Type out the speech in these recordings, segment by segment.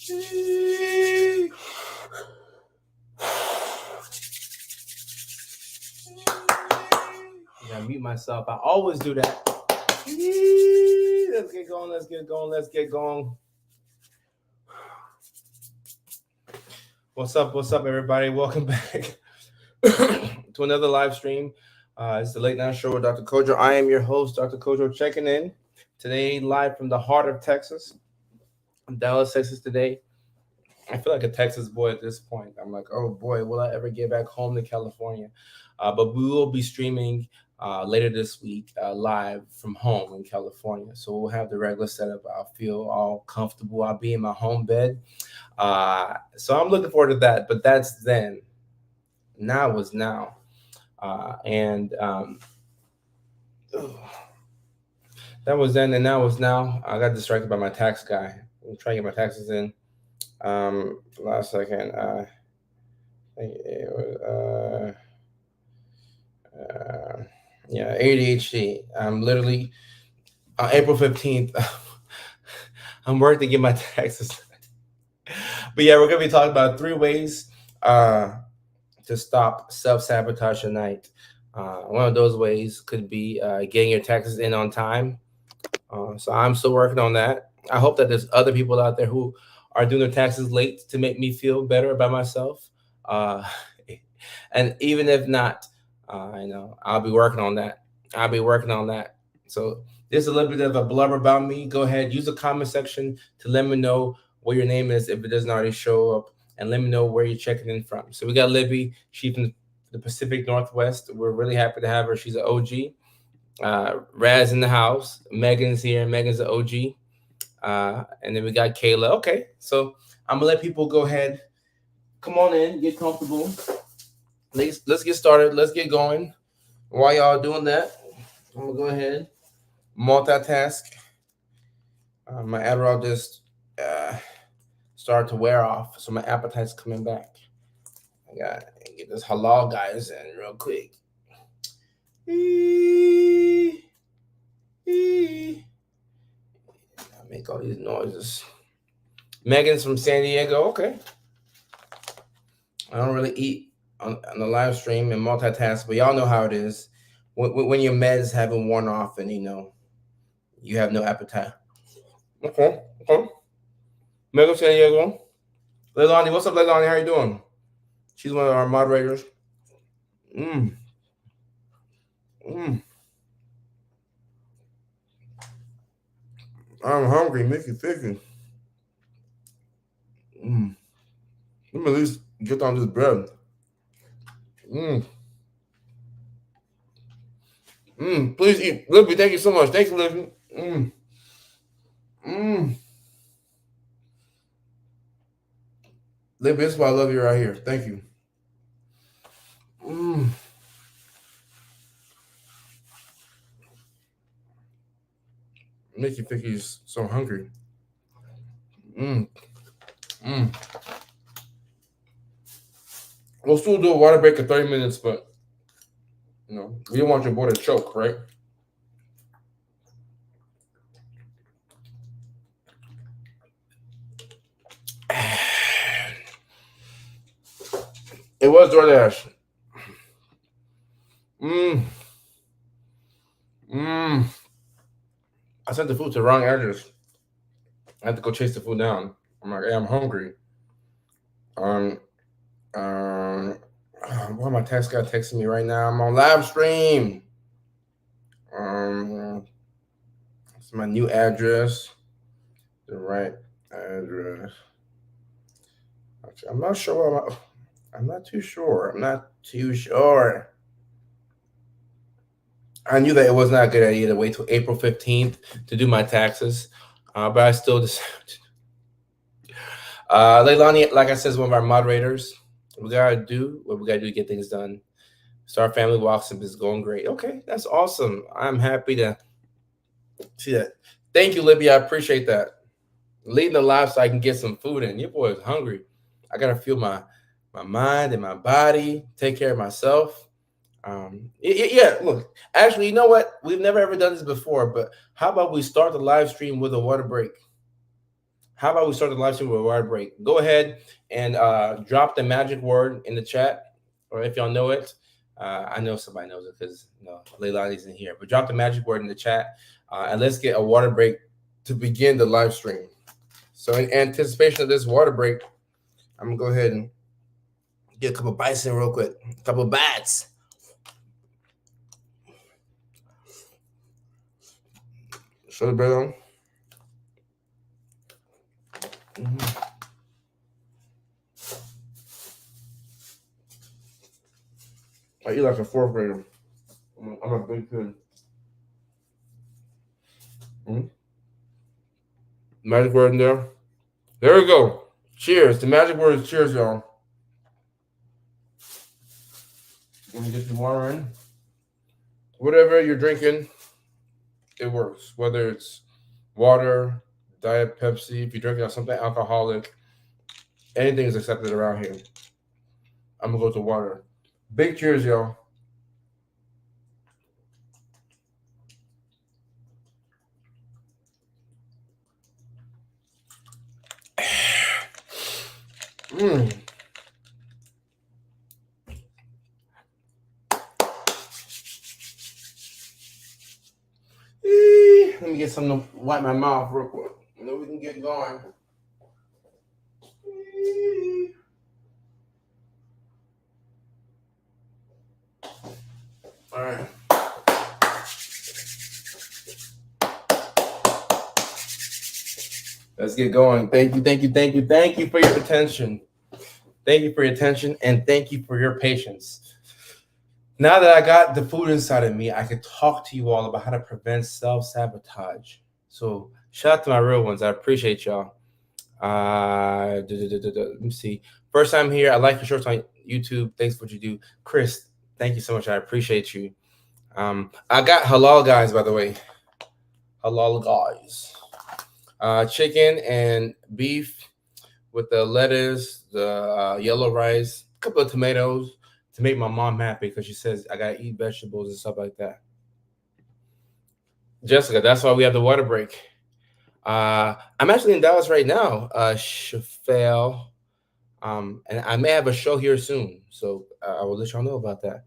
I mute myself. I always do that. Let's get going. Let's get going. Let's get going. What's up? What's up, everybody? Welcome back to another live stream. It's the Late Night Show with Dr. Kojo. I am your host, Dr. Kojo, checking in today live from the heart of Texas, Dallas, Texas. Today, I feel like a Texas boy at this point. I'm like, oh boy, will I ever get back home to California? But we will be streaming later this week live from home in California. So we'll have the regular setup. I'll feel all comfortable. I'll be in my home bed. So I'm looking forward to that. But that's then. Now is now. That was then and now is now. I got distracted by my tax guy. I'm trying to get my taxes in. Last second. ADHD. I'm literally on April 15th. I'm working to get my taxes. But yeah, we're gonna be talking about 3 ways to stop self-sabotage tonight. One of those ways could be getting your taxes in on time. So I'm still working on that. I hope that there's other people out there who are doing their taxes late to make me feel better about myself. And even if not, I'll be working on that. So there's a little bit of a blubber about me. Go ahead, use the comment section to let me know what your name is if it doesn't already show up, and let me know where you're checking in from. So we got Libby. She's from the Pacific Northwest. We're really happy to have her. She's an OG. Raz in the house. Megan's here. Megan's an OG. And then we got Kayla. Okay, so I'm gonna let people go ahead. Come on in, get comfortable. Let's get started. Let's get going. While y'all doing that, I'm gonna go ahead, multitask. My Adderall just started to wear off, so my appetite's coming back. I gotta get this halal guys in real quick. I make all these noises. Megan's from San Diego. Okay. I don't really eat on the live stream and multitask, but y'all know how it is when your meds haven't worn off and you have no appetite. Okay. Megan, San Diego. Leilani, what's up, Leilani? How you doing? She's one of our moderators. I'm hungry, Mickey Ficky. Let me at least get on this bread. Please eat. Libby, thank you so much. Thank you, Libby. Libby, this is why I love you right here. Thank you. Mickey Ficky's so hungry. We'll still do a water break of 30 minutes, but we don't want your boy to choke, right? It was DoorDash. I sent the food to the wrong address. I had to go chase the food down. I'm like, hey, I'm hungry. Why my text guy texting me right now? I'm on live stream. It's my new address. The right address. Actually, I'm not sure. I'm not too sure. I knew that it was not a good idea to wait till April 15th to do my taxes, but I still decided to. Leilani, like I said, is one of our moderators. We gotta do what we gotta do to get things done. So our family walks up is going great. Okay, that's awesome. I'm happy to see that. Thank you, Libby. I appreciate that. Leading the live so I can get some food in. Your boy is hungry. I gotta feel my mind and my body, take care of myself. Look, actually, you know what? We've never ever done this before, but how about we start the live stream with a water break? How about we start the live stream with a word break? Go ahead and drop the magic word in the chat, or if y'all know it, I know somebody knows it because Leilani's in here. But drop the magic word in the chat, and let's get a water break to begin the live stream. So in anticipation of this water break, I'm gonna go ahead and get a couple bites in real quick. A couple bites. Show the bread on. Mm-hmm. I eat like a fourth grader. I'm a big kid. Mm-hmm. Magic word in there. There we go. Cheers. The magic word is cheers, y'all. Let me get the water in. Whatever you're drinking, it works. Whether it's water, Diet Pepsi, if you're drinking something alcoholic, anything is accepted around here. I'm gonna go to water. Big cheers, y'all. Mm. Let me get something to wipe my mouth real quick. And then we can get going. All right. Let's get going. Thank you, thank you, thank you, thank you for your attention. Thank you for your attention, and thank you for your patience. Now that I got the food inside of me, I could talk to you all about how to prevent self-sabotage. So shout out to my real ones. I appreciate y'all. Let me see. First time here. I like your shorts on YouTube. Thanks for what you do. Chris, thank you so much. I appreciate you. I got halal guys, by the way. Halal guys. Chicken and beef with the lettuce, the yellow rice, a couple of tomatoes to make my mom happy because she says I gotta eat vegetables and stuff like that. Jessica, that's why we have the water break. I'm actually in Dallas right now, Shafel, and I may have a show here soon, so I will let y'all know about that.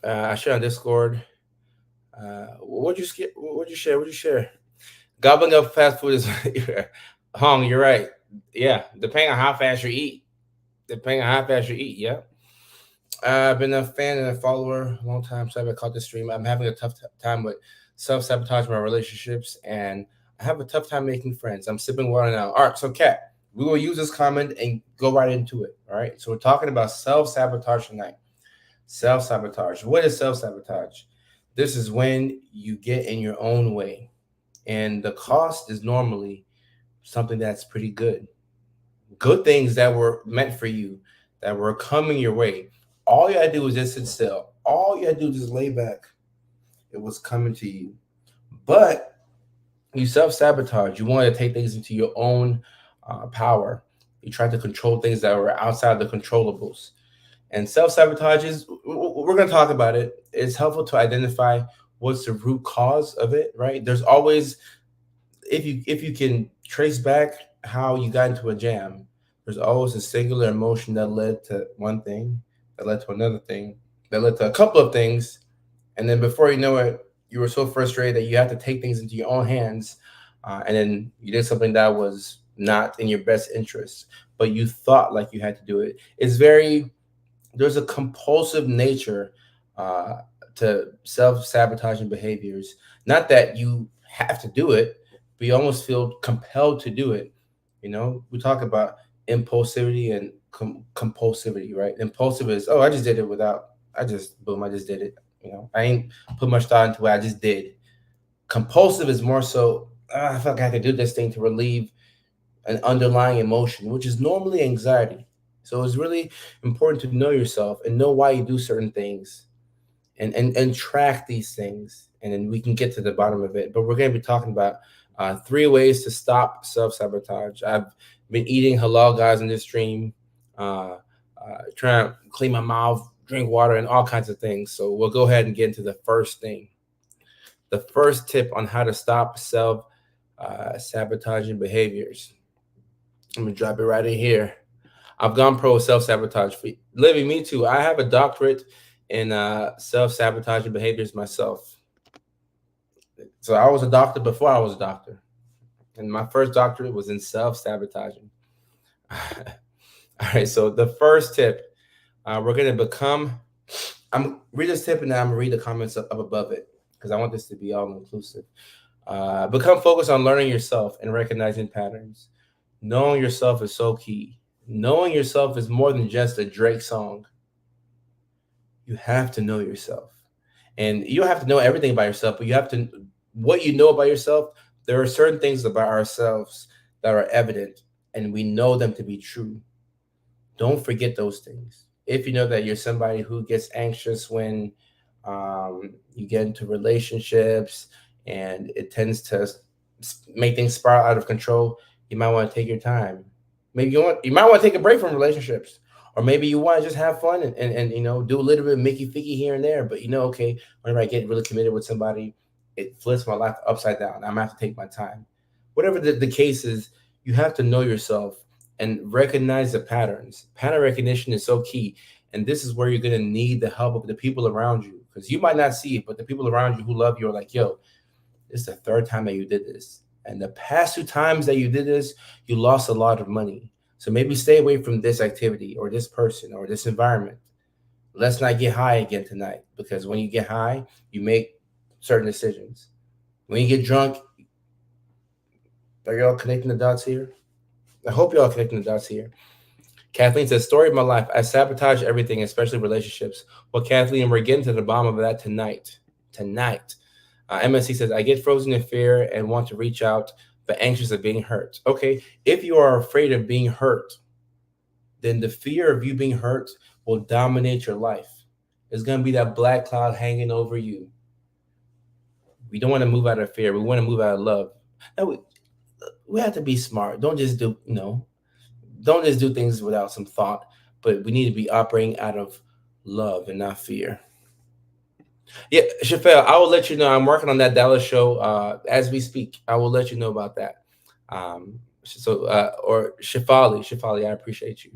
I share on Discord. What'd you skip? What'd you share? What'd you share? Gobbling up fast food is Hong. You're right. Yeah, depending on how fast you eat. Depending on how fast you eat. Yeah. I've been a fan and a follower a long time, so I haven't caught the stream. I'm having a tough time with self-sabotage my relationships, and I have a tough time making friends. I'm sipping water now. All right, so Kat, we will use this comment and go right into it. All right, so we're talking about self-sabotage tonight. Self-sabotage. What is self-sabotage? This is when you get in your own way, and the cost is normally something that's pretty good. Good things that were meant for you, that were coming your way. All you gotta do is just sit still. All you gotta do is just lay back. It was coming to you. But you self-sabotage. You want to take things into your own power. You try to control things that were outside the controllables. And self-sabotage is, we're going to talk about it. It's helpful to identify what's the root cause of it, right? There's always, if you can trace back how you got into a jam, there's always a singular emotion that led to one thing, that led to another thing, that led to a couple of things, and then before you know it, you were so frustrated that you had to take things into your own hands, and then you did something that was not in your best interest, but you thought like you had to do it. There's a compulsive nature uh, to self-sabotaging behaviors. Not that you have to do it, but you almost feel compelled to do it. We talk about impulsivity and compulsivity, right? Impulsive is, oh, I just did it without, I just, boom, I just did it. I ain't put much thought into it. I just did. Compulsive is more so, I feel like I have to do this thing to relieve an underlying emotion, which is normally anxiety. So it's really important to know yourself and know why you do certain things, and track these things. And then we can get to the bottom of it. But we're going to be talking about 3 ways to stop self-sabotage. I've been eating halal guys in this stream, trying to clean my mouth, drink water, and all kinds of things. So we'll go ahead and get into the first thing. The first tip on how to stop Sabotaging behaviors. I'm gonna drop it right in here. I've gone pro self sabotage. Living, me too. I have a doctorate in self sabotaging behaviors myself. So I was a doctor before I was a doctor, and my first doctorate was in self sabotaging. All right. So the first tip, we're gonna become. I'm read this tip and then I'm gonna read the comments up above it because I want this to be all inclusive. Become focused on learning yourself and recognizing patterns. Knowing yourself is so key. Knowing yourself is more than just a Drake song. You have to know yourself. And you don't have to know everything about yourself, but you have to, what you know about yourself, there are certain things about ourselves that are evident and we know them to be true. Don't forget those things. If you know that you're somebody who gets anxious when you get into relationships and it tends to make things spiral out of control, you might want to take your time. Maybe you might want to take a break from relationships, or maybe you want to just have fun and do a little bit of Mickey Ficky here and there. But okay, whenever I get really committed with somebody, it flips my life upside down. I'm gonna have to take my time. Whatever the case is, you have to know yourself and recognize the patterns. Pattern recognition is so key. And this is where you're going to need the help of the people around you because you might not see it, but the people around you who love you are like, yo, this is the third time that you did this. And the past two times that you did this, you lost a lot of money. So maybe stay away from this activity or this person or this environment. Let's not get high again tonight because when you get high, you make certain decisions. When you get drunk, are y'all connecting the dots here? I hope y'all connecting the dots here. Kathleen says, story of my life. I sabotage everything, especially relationships. Well, Kathleen, we're getting to the bottom of that tonight. Tonight. MSC says, I get frozen in fear and want to reach out, but anxious of being hurt. Okay. If you are afraid of being hurt, then the fear of you being hurt will dominate your life. It's going to be that black cloud hanging over you. We don't want to move out of fear. We want to move out of love. Now, we have to be smart. Don't just do, don't just do things without some thought, but we need to be operating out of love and not fear. Yeah, Shafel, I will let you know. I'm working on that Dallas show as we speak. I will let you know about that. Or Shafali, I appreciate you.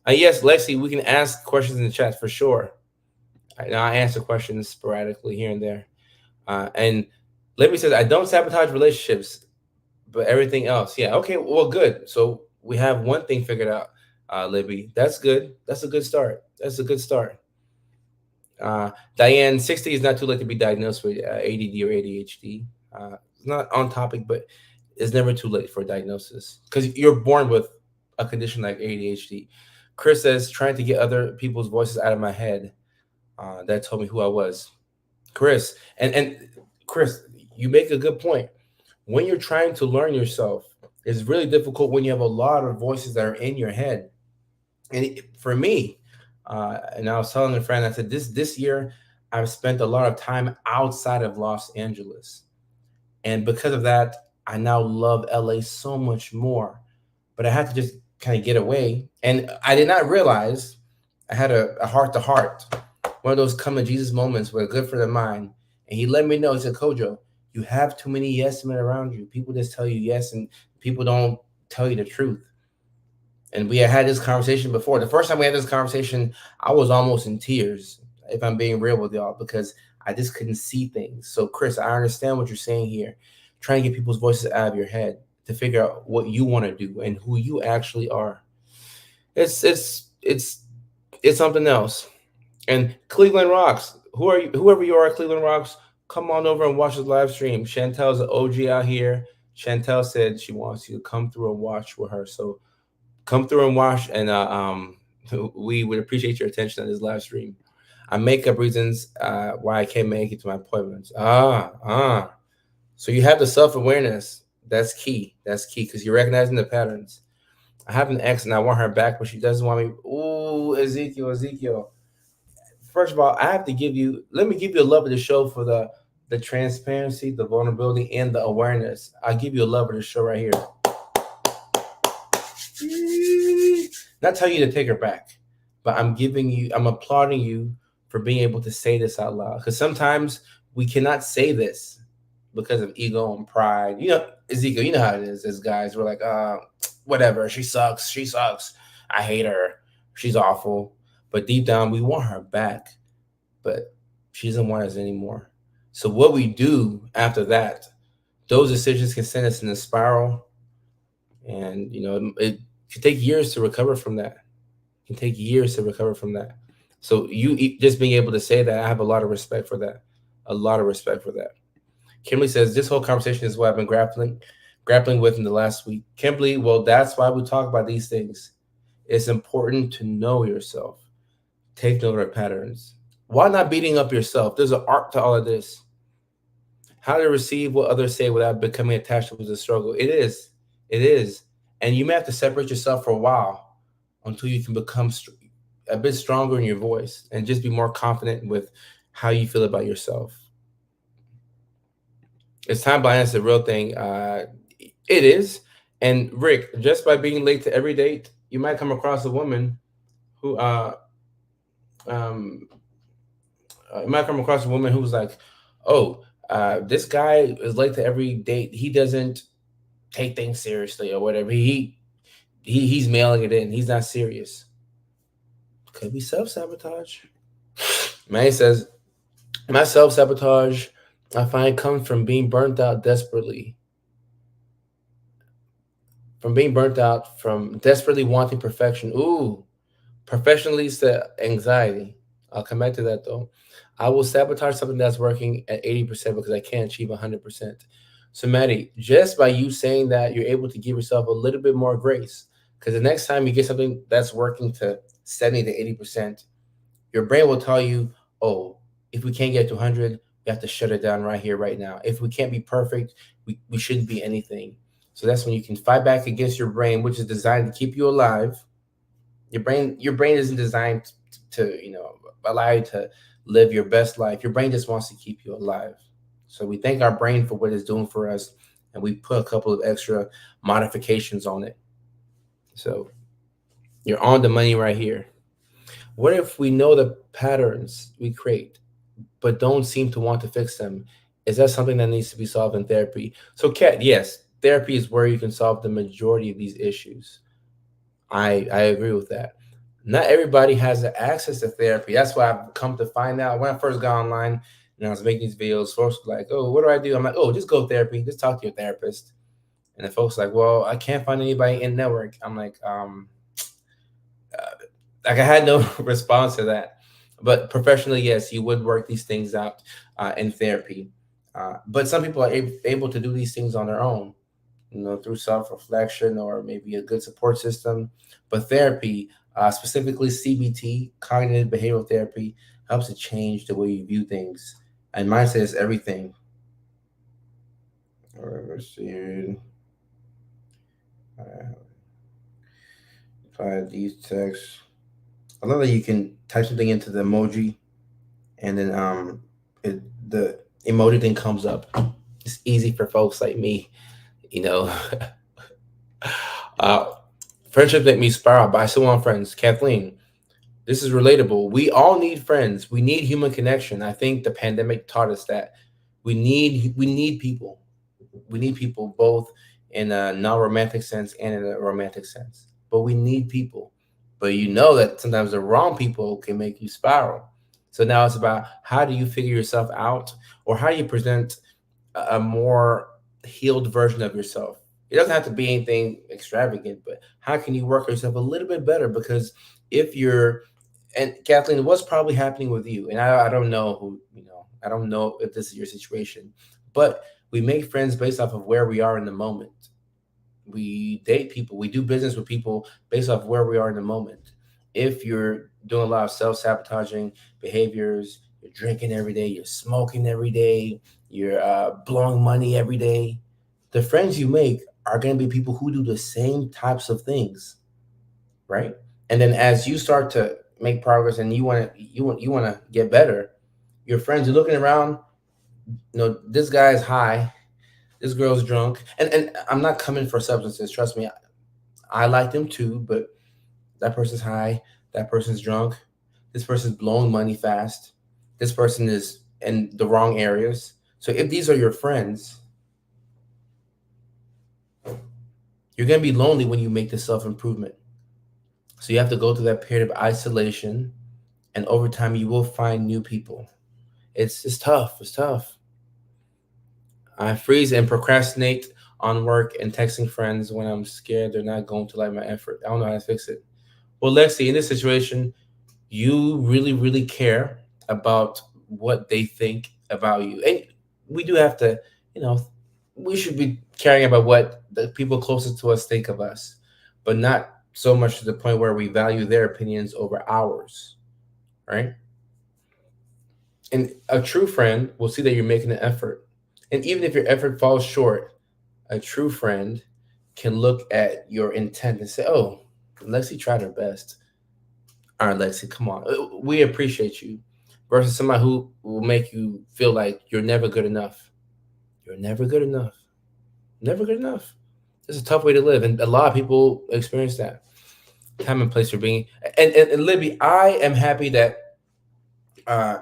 Yes, Lexi, we can ask questions in the chat for sure. I answer questions sporadically here and there. And Libby says, I don't sabotage relationships, but everything else. Yeah. Okay. Well, good. So we have one thing figured out, Libby. That's good. That's a good start. That's a good start. Diane, 60 is not too late to be diagnosed with ADD or ADHD. It's not on topic, but it's never too late for a diagnosis because you're born with a condition like ADHD. Chris says, trying to get other people's voices out of my head. That told me who I was. Chris, and Chris, you make a good point. When you're trying to learn yourself, it's really difficult when you have a lot of voices that are in your head. And for me, and I was telling a friend, I said, this year, I've spent a lot of time outside of Los Angeles. And because of that, I now love LA so much more. But I had to just kind of get away. And I did not realize I had a heart to heart, one of those come to Jesus moments where good for the mind. And he let me know, he said, Kojo, you have too many yes men around you. People just tell you yes, and people don't tell you the truth. And we had this conversation before. The first time we had this conversation, I was almost in tears, if I'm being real with y'all, because I just couldn't see things. So, Chris, I understand what you're saying here. Trying to get people's voices out of your head to figure out what you want to do and who you actually are. It's something else. And Cleveland Rocks, whoever you are, Cleveland Rocks, come on over and watch the live stream. Chantel's an OG out here. Chantel said she wants you to come through and watch with her. So come through and watch, and we would appreciate your attention on this live stream. I make up reasons why I can't make it to my appointments. So you have the self-awareness. That's key. That's key because you're recognizing the patterns. I have an ex and I want her back, but she doesn't want me. Ooh, Ezekiel. First of all, let me give you a love of the show for the transparency, the vulnerability, and the awareness. I'll give you a love of the show right here. Not tell you to take her back, but I'm applauding you for being able to say this out loud. Because sometimes we cannot say this. because of ego and pride. It's ego. You know how it is. As guys, we're like, whatever. She sucks. She sucks. I hate her. She's awful. But deep down, we want her back. But she doesn't want us anymore. So what we do after that, those decisions can send us in a spiral, and it can take years to recover from that. It can take years to recover from that. So just being able to say that, I have a lot of respect for that. A lot of respect for that. Kimberly says this whole conversation is what I've been grappling with in the last week. Kimberly, well, that's why we talk about these things. It's important to know yourself. Take note of patterns. Why not beating up yourself? There's an art to all of this. How to receive what others say without becoming attached to the struggle. It is. It is. And you may have to separate yourself for a while until you can become a bit stronger in your voice and just be more confident with how you feel about yourself. Is time blindness the real thing? It is. And Rick, just by being late to every date, you might come across a woman who um you might come across a woman who's like, oh, this guy is late to every date. He doesn't take things seriously or whatever. He's mailing it in. He's not serious. Could be self-sabotage. Man says, my self-sabotage I find comes from being burnt out desperately. From being burnt out, from desperately wanting perfection. Ooh, perfection leads to anxiety. I'll come back to that though. I will sabotage something that's working at 80% because I can't achieve 100%. So, Maddie, just by you saying that, you're able to give yourself a little bit more grace. Because the next time you get something that's working to 70 to 80%, your brain will tell you, oh, if we can't get to 100, we have to shut it down right here, right now. If we can't be perfect, we shouldn't be anything. So that's when you can fight back against your brain, which is designed to keep you alive. Your brain isn't designed to allow you to live your best life. Your brain just wants to keep you alive. So we thank our brain for what it's doing for us, and we put a couple of extra modifications on it. So you're on the money right here. What if we know the patterns we create but don't seem to want to fix them? Is that something that needs to be solved in therapy? So, Kat, yes, therapy is where you can solve the majority of these issues. I agree with that. Not everybody has the access to therapy. That's why I've come to find out when I first got online and I was making these videos. Folks were like, "Oh, what do I do?" I'm like, "Oh, just go therapy. Just talk to your therapist." And the folks like, "Well, I can't find anybody in network." I'm uh, like I had no response to that. But professionally, yes, you would work these things out in therapy. But some people are able to do these things on their own, through self reflection or maybe a good support system. But therapy, specifically CBT, cognitive behavioral therapy, helps to change the way you view things. And mindset is everything. All right, let's see. Uh, Apply these texts. I love that you can type something into the emoji, and then the emoji thing comes up. It's easy for folks like me, you know. uh, Friendships make me spiral, but I still want friends. Kathleen, this is relatable. We all need friends. We need human connection. I think the pandemic taught us that we need people. We need people both in a non-romantic sense and in a romantic sense. But we need people. But you know that sometimes the wrong people can make you spiral. So now it's about how do you figure yourself out, or how do you present a more healed version of yourself. It doesn't have to be anything extravagant, but how can you work yourself a little bit better? Because if you're, and Kathleen, what's probably happening with you? And I don't know I don't know if this is your situation, but we make friends based off of where we are in the moment. We date people, we do business with people based off where we are in the moment. If you're doing a lot of self-sabotaging behaviors, you're drinking every day, you're smoking every day, you're blowing money every day, the friends you make are going to be people who do the same types of things, right? And then as you start to make progress and you want to get better, your friends are looking around, this guy's high, this girl's drunk, and I'm not coming for substances, trust me. I like them too, but that person's high, that person's drunk, this person's blowing money fast, this person is in the wrong areas. So if these are your friends, you're going to be lonely when you make the self improvement. So you have to go through that period of isolation, and over time you will find new people. It's tough. It's tough. I freeze and procrastinate on work and texting friends when I'm scared they're not going to like my effort. I don't know how to fix it. Well, Lexi, in this situation, you really, really care about what they think about you. And we do have to, you know, we should be caring about what the people closest to us think of us, but not so much to the point where we value their opinions over ours, right? And a true friend will see that you're making an effort. And even if your effort falls short, a true friend can look at your intent and say, "Oh, Lexi tried her best. All right, Lexi, come on. We appreciate you." Versus somebody who will make you feel like you're never good enough. You're never good enough. Never good enough. It's a tough way to live. And a lot of people experience that. Time and place for being. And Libby, I am happy that uh,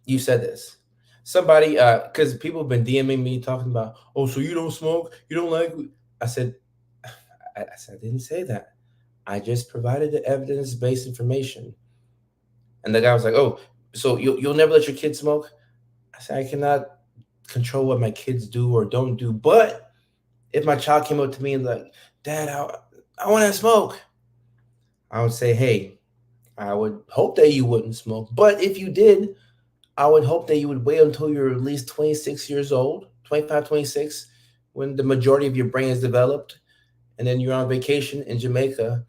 you said this. Somebody, because people have been DMing me talking about, oh, so you don't smoke? You don't like. I said, I said, I didn't say that. I just provided the evidence based information. And the guy was like, "Oh, so you'll never let your kids smoke?" I said, "I cannot control what my kids do or don't do. But if my child came up to me and like, Dad, I want to smoke," I would say, "Hey, I would hope that you wouldn't smoke. But if you did, I would hope that you would wait until you're at least 26 years old, 25, 26, when the majority of your brain is developed, and then you're on vacation in Jamaica,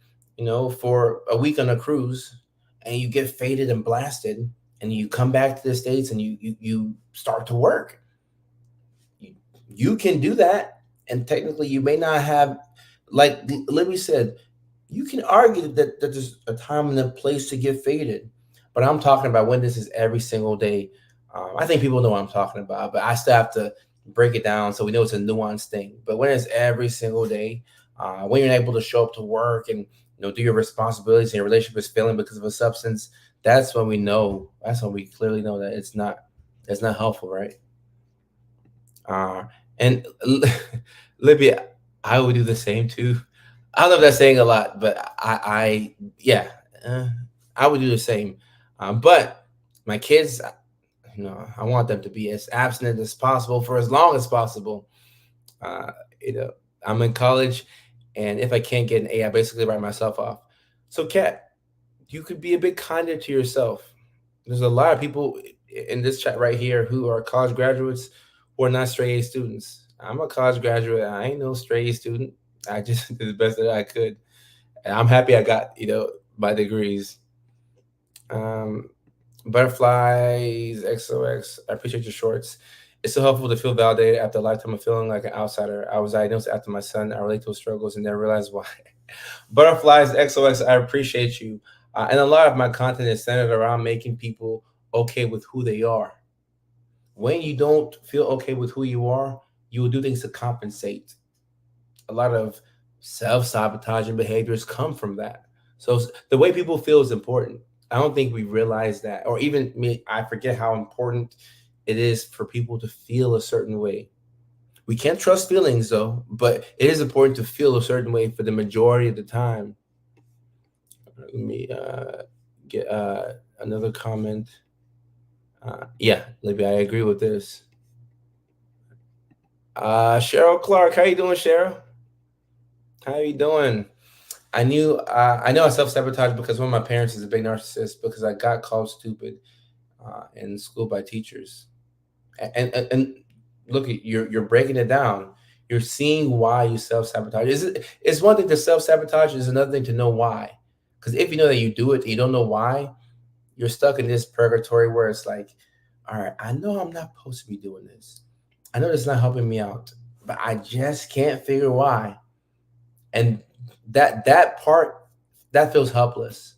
for a week on a cruise, and you get faded and blasted, and you come back to the States and you start to work. You, you can do that, and technically you may not have, like Libby said, you can argue that there's a time and a place to get faded, but I'm talking about when this is every single day. I think people know what I'm talking about, but I still have to break it down so we know it's a nuanced thing. But when it's every single day, when you're able to show up to work and do your responsibilities and your relationship is failing because of a substance, that's when we know. That's when we clearly know that it's not helpful, right? Uh, and Libby, I would do the same too. I don't know if that's saying a lot, but yeah, uh, I would do the same. But my kids, I want them to be as abstinent as possible for as long as possible. Uh, you know, I'm in college, and if I can't get an A, I basically write myself off. So, Kat, you could be a bit kinder to yourself. There's a lot of people in this chat right here who are college graduates who are not straight A students. I'm a college graduate. I ain't no straight A student. I just did the best that I could, and I'm happy I got my degrees. Um, Butterflies XOX. I appreciate your shorts. It's so helpful to feel validated after a lifetime of feeling like an outsider. I was diagnosed after my son. I relate to his struggles and then realized why. Butterflies XOX. I appreciate you. And a lot of my content is centered around making people okay with who they are. When you don't feel okay with who you are, you will do things to compensate. A lot of self-sabotaging behaviors come from that. So the way people feel is important. I don't think we realize that, or even me, I forget how important it is for people to feel a certain way. We can't trust feelings though, but it is important to feel a certain way for the majority of the time. Let me get another comment. Yeah, Libby, I agree with this. Cheryl Clark, how you doing, Cheryl? How you doing? I know I self sabotage because one of my parents is a big narcissist because I got called stupid in school by teachers. And look, you're breaking it down. You're seeing why you self sabotage. It's one thing to self sabotage. Is another thing to know why. Because if you know that you do it, and you don't know why. You're stuck in this purgatory where it's like, all right, I know I'm not supposed to be doing this. I know it's not helping me out, but I just can't figure why. And that part that feels helpless.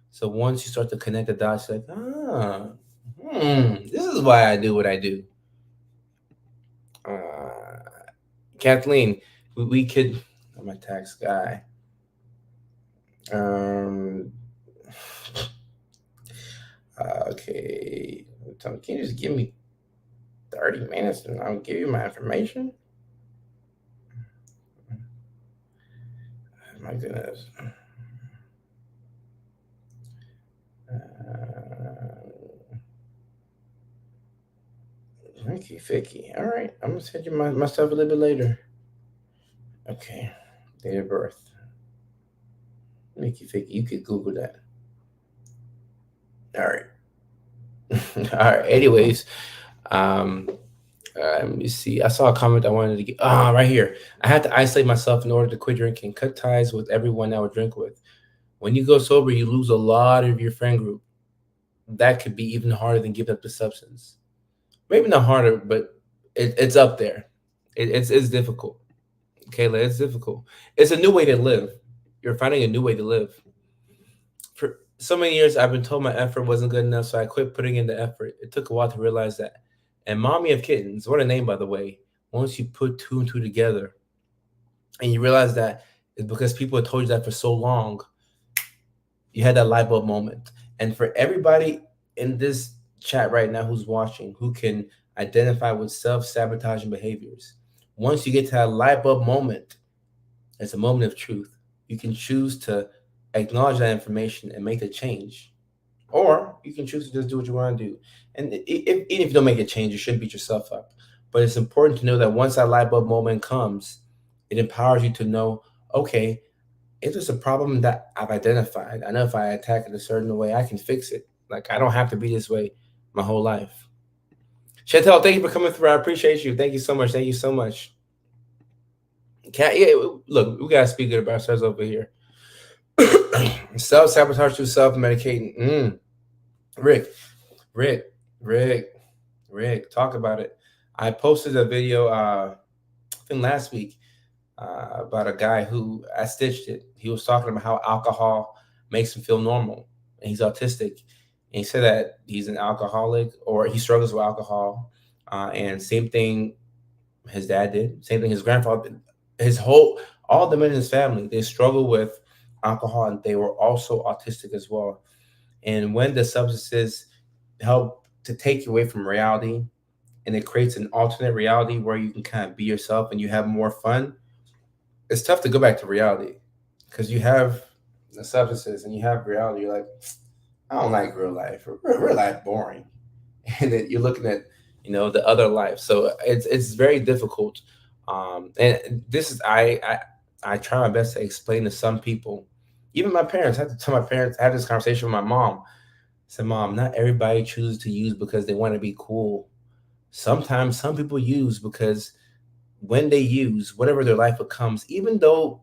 So once you start to connect the dots, you're like, this is why I do what I do. Kathleen, we could. I'm a tax guy. Um, okay. Can you just give me 30 minutes and I'll give you my information. My goodness. Ricky Ficky. All right, I'm gonna send you my stuff a little bit later. Okay, date of birth. Ricky Ficky. You could Google that. All right. All right. Anyways, um, let me see. I saw a comment I wanted to get. Ah, right here. I had to isolate myself in order to quit drinking, cut ties with everyone I would drink with. When you go sober, you lose a lot of your friend group. That could be even harder than giving up the substance. Maybe not harder, but it's up there. It's difficult, Kayla. It's difficult. It's a new way to live. You're finding a new way to live. For so many years, I've been told my effort wasn't good enough, so I quit putting in the effort. It took a while to realize that. And Mommy of Kittens, what a name, by the way. Once you put two and two together and you realize that it's because people had told you that for so long, you had that light bulb moment. And for everybody in this chat right now who's watching, who can identify with self sabotaging behaviors, once you get to that light bulb moment, it's a moment of truth. You can choose to acknowledge that information and make the change. Or you can choose to just do what you want to do. And even if you don't make a change, you shouldn't beat yourself up. But it's important to know that once that light bulb moment comes, it empowers you to know, okay, if there's a problem that I've identified, I know if I attack it a certain way, I can fix it. Like I don't have to be this way my whole life. Chantel, thank you for coming through. I appreciate you. Thank you so much. Thank you so much. Yeah, look, we gotta speak good about ourselves over here. Self sabotage through self medicating. Rick, Rick, Rick, Rick, talk about it. I posted a video, I think last week, about a guy who I stitched it. He was talking about how alcohol makes him feel normal, and he's autistic. And he said that he's an alcoholic or he struggles with alcohol. And same thing his dad did. Same thing his grandfather. His whole all the men in his family they struggle with alcohol, and they were also autistic as well. And when the substances help to take you away from reality, and it creates an alternate reality where you can kind of be yourself and you have more fun, it's tough to go back to reality because you have the substances and you have reality. You're like, I don't like real life. Real life boring, and then you're looking at the other life. So it's very difficult. And this is I try my best to explain to some people, even my parents. I had to tell my parents. I had this conversation with my mom. I said, Mom, not everybody chooses to use because they want to be cool. Sometimes some people use because when they use whatever their life becomes, even though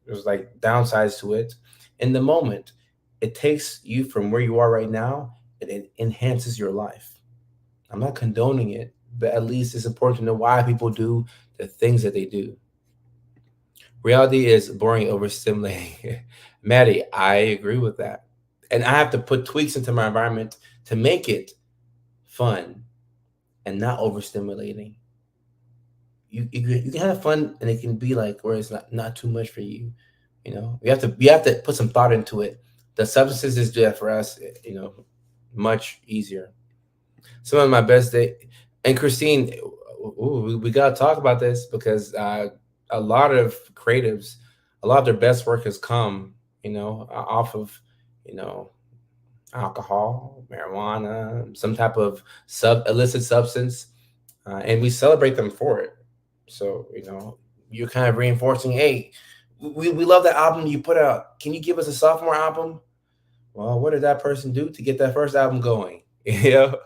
there's like downsides to it, in the moment, it takes you from where you are right now and it enhances your life. I'm not condoning it, but at least it's important to know why people do the things that they do. Reality is boring, overstimulating. Maddie, I agree with that. And I have to put tweaks into my environment to make it fun and not overstimulating. You can have fun and it can be like where it's not too much for you. You have to put some thought into it. The substances is there for us, much easier. Some of my best day, and Christine, ooh, we gotta talk about this because a lot of creatives, a lot of their best work has come, off of, you know, alcohol, marijuana, some type of sub illicit substance, and we celebrate them for it. So you're kind of reinforcing, hey, we love that album you put out. Can you give us a sophomore album? Well, what did that person do to get that first album going? you know,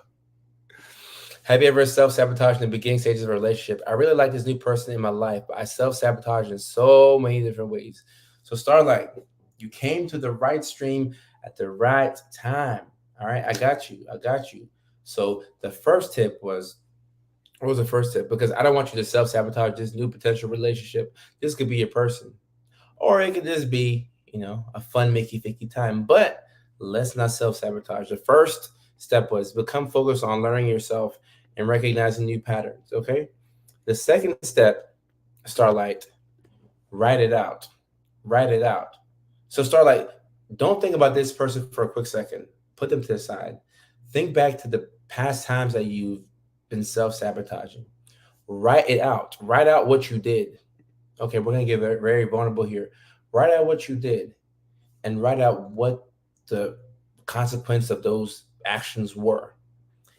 have you ever self sabotaged in the beginning stages of a relationship? I really like this new person in my life, but I self sabotage in so many different ways. So, Starlight, you came to the right stream at the right time. All right, I got you. I got you. So, the first tip was what was the first tip? Because I don't want you to self sabotage this new potential relationship. This could be your person, or it could just be, a fun, makey, ficky time. But let's not self sabotage. The first step was become focused on learning yourself and recognizing new patterns. Okay. The second step, Starlight, write it out. Write it out. So, Starlight, don't think about this person for a quick second. Put them to the side. Think back to the past times that you've been self-sabotaging. Write it out. Write out what you did. Okay, we're gonna get very, very vulnerable here. Write out what you did, and write out what the consequence of those actions were.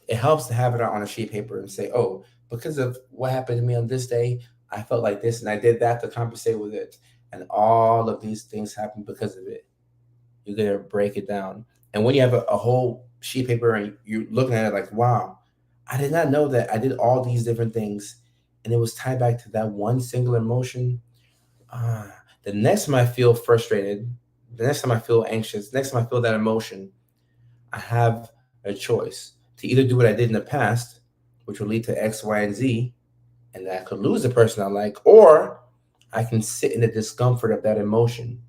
It helps to have it out on a sheet of paper and say, oh, because of what happened to me on this day, I felt like this and I did that to compensate with it. And all of these things happened because of it. You're going to break it down. And when you have a whole sheet of paper and you're looking at it like, wow, I did not know that I did all these different things and it was tied back to that one singular emotion. Ah, the next time I feel frustrated, the next time I feel anxious, next time I feel that emotion, I have a choice to either do what I did in the past, which will lead to X, Y, and Z, and I could lose the person I like, or I can sit in the discomfort of that emotion.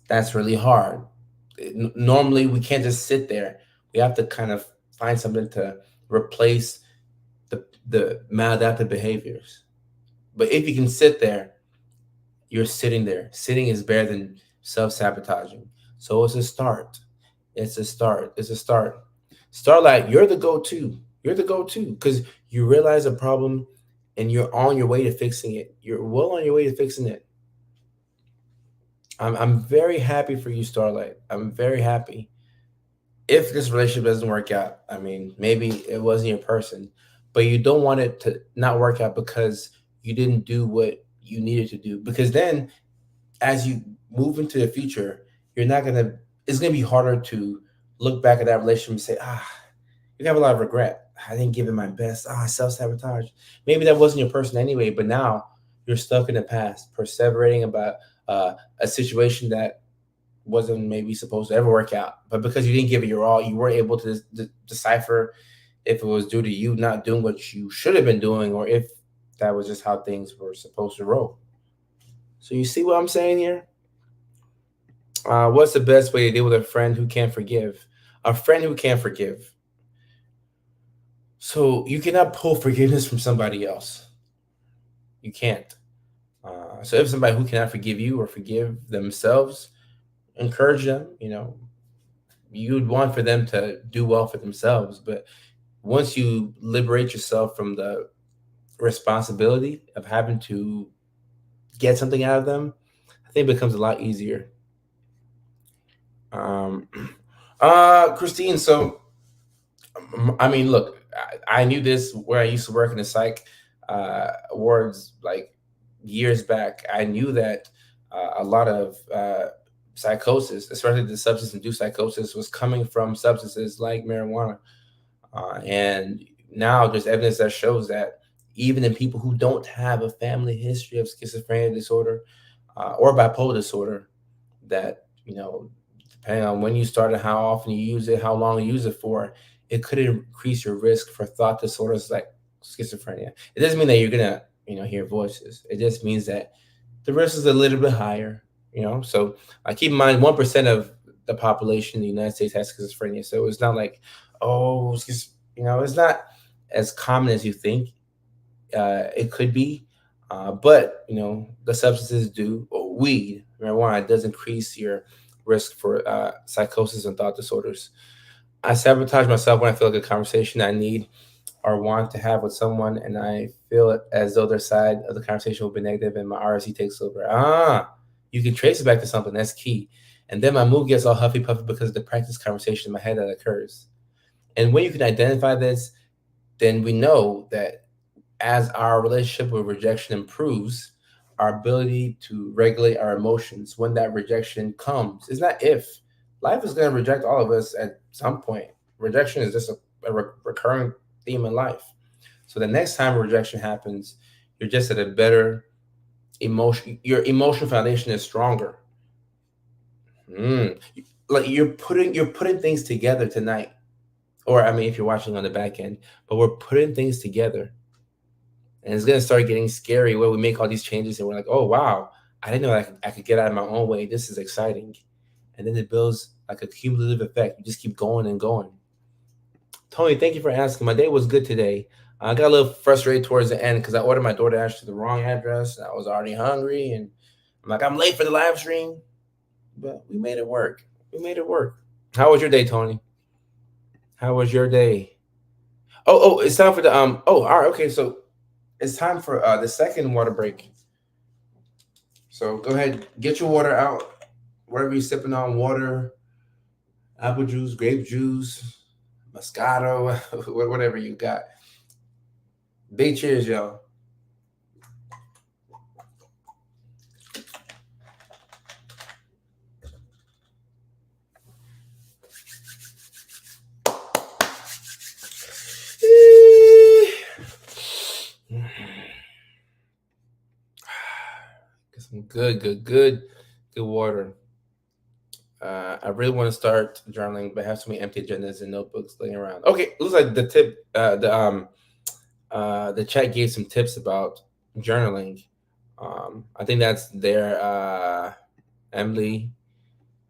That's really hard. Normally, we can't just sit there. We have to kind of find something to replace the maladaptive behaviors. But if you can sit there, you're sitting there. Sitting is better than self sabotaging. So it's a start. It's a start. It's a start. Starlight, you're the go to. You're the go to because you realize a problem and you're on your way to fixing it. You're well on your way to fixing it. I'm very happy for you, Starlight. I'm very happy. If this relationship doesn't work out, I mean, maybe it wasn't your person, but you don't want it to not work out because you didn't do what you needed to do. Because then as you move into the future, you're not gonna. It's gonna be harder to look back at that relationship and say, ah, you have a lot of regret. I didn't give it my best. Ah, self sabotage. Maybe that wasn't your person anyway, but now you're stuck in the past, perseverating about a situation that wasn't maybe supposed to ever work out. But because you didn't give it your all, you weren't able to decipher if it was due to you not doing what you should have been doing, or if that was just how things were supposed to roll. So you see what I'm saying here? What's the best way to deal with a friend who can't forgive? A friend who can't forgive. So you cannot pull forgiveness from somebody else. You can't. So if somebody who cannot forgive you or forgive themselves, encourage them. You'd want for them to do well for themselves. But once you liberate yourself from the responsibility of having to get something out of them, I think it becomes a lot easier. Um, Christine, so I mean, look, I knew this where I used to work in the psych wards like years back. I knew that a lot of psychosis, especially the substance induced psychosis, was coming from substances like marijuana. And now there's evidence that shows that even in people who don't have a family history of schizophrenia disorder or bipolar disorder, that, depending on when you started, how often you use it, how long you use it for, it could increase your risk for thought disorders like schizophrenia. It doesn't mean that you're gonna, hear voices. It just means that the risk is a little bit higher. So keep in mind, 1% of the population in the United States has schizophrenia. So it's not like, oh, it's not as common as you think it could be. But the substances do. Weed, marijuana, does increase your risk for psychosis and thought disorders. I sabotage myself when I feel like a conversation I need or want to have with someone, and I feel as though their side of the conversation will be negative, and my RSC takes over. You can trace it back to something. That's key. And then my mood gets all huffy puffy because of the practice conversation in my head that occurs. And when you can identify this, then we know that as our relationship with rejection improves, our ability to regulate our emotions when that rejection comes is not if. Life is going to reject all of us at some point. Rejection is just a recurring theme in life. So the next time rejection happens, you're just at a better emotion. Your emotional foundation is stronger. Mm. Like you're putting things together tonight, or I mean, if you're watching on the back end, but we're putting things together, and it's gonna start getting scary where we make all these changes, and we're like, oh wow, I didn't know I could get out of my own way. This is exciting, and then it builds like a cumulative effect. You just keep going and going. Tony, thank you for asking. My day was good today. I got a little frustrated towards the end because I ordered my DoorDash to the wrong address. I was already hungry, and I'm like, I'm late for the live stream, but we made it work. We made it work. How was your day, Tony? How was your day? Oh, it's time for the Oh, all right, okay. So it's time for the second water break. So go ahead, get your water out. Whatever you're sipping on, water, apple juice, grape juice, Moscato, whatever you got. Big cheers, y'all. Get some good water. I really want to start journaling, but I have so many empty agendas and notebooks laying around. Okay, looks like the chat gave some tips about journaling. I think that's there. Emily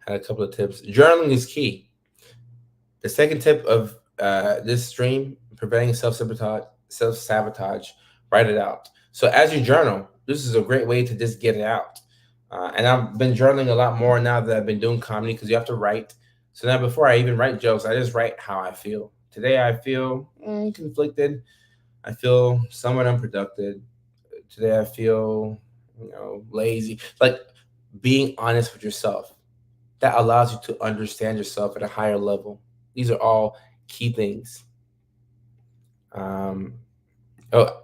had a couple of tips. Journaling is key. The second tip of this stream: preventing self sabotage. Write it out. So as you journal, this is a great way to just get it out. And I've been journaling a lot more now that I've been doing comedy because you have to write. So now before I even write jokes, I just write how I feel. Today I feel conflicted. I feel somewhat unproductive. Today I feel, lazy. Like being honest with yourself. That allows you to understand yourself at a higher level. These are all key things. Um, oh,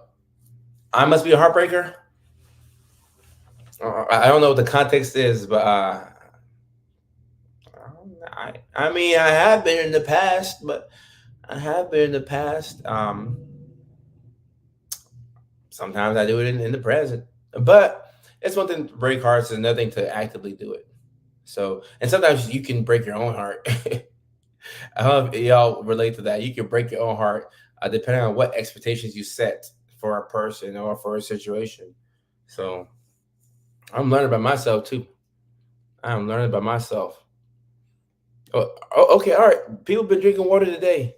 I must be a heartbreaker. I don't know what the context is, but I mean, I have been in the past, but I have been in the past. Sometimes I do it in the present, but it's one thing to break hearts, and another thing to actively do it. So, and sometimes you can break your own heart. I don't know if y'all relate to that. You can break your own heart depending on what expectations you set for a person or for a situation. So, I'm learning by myself too. I'm learning by myself. Okay, all right. People been drinking water today.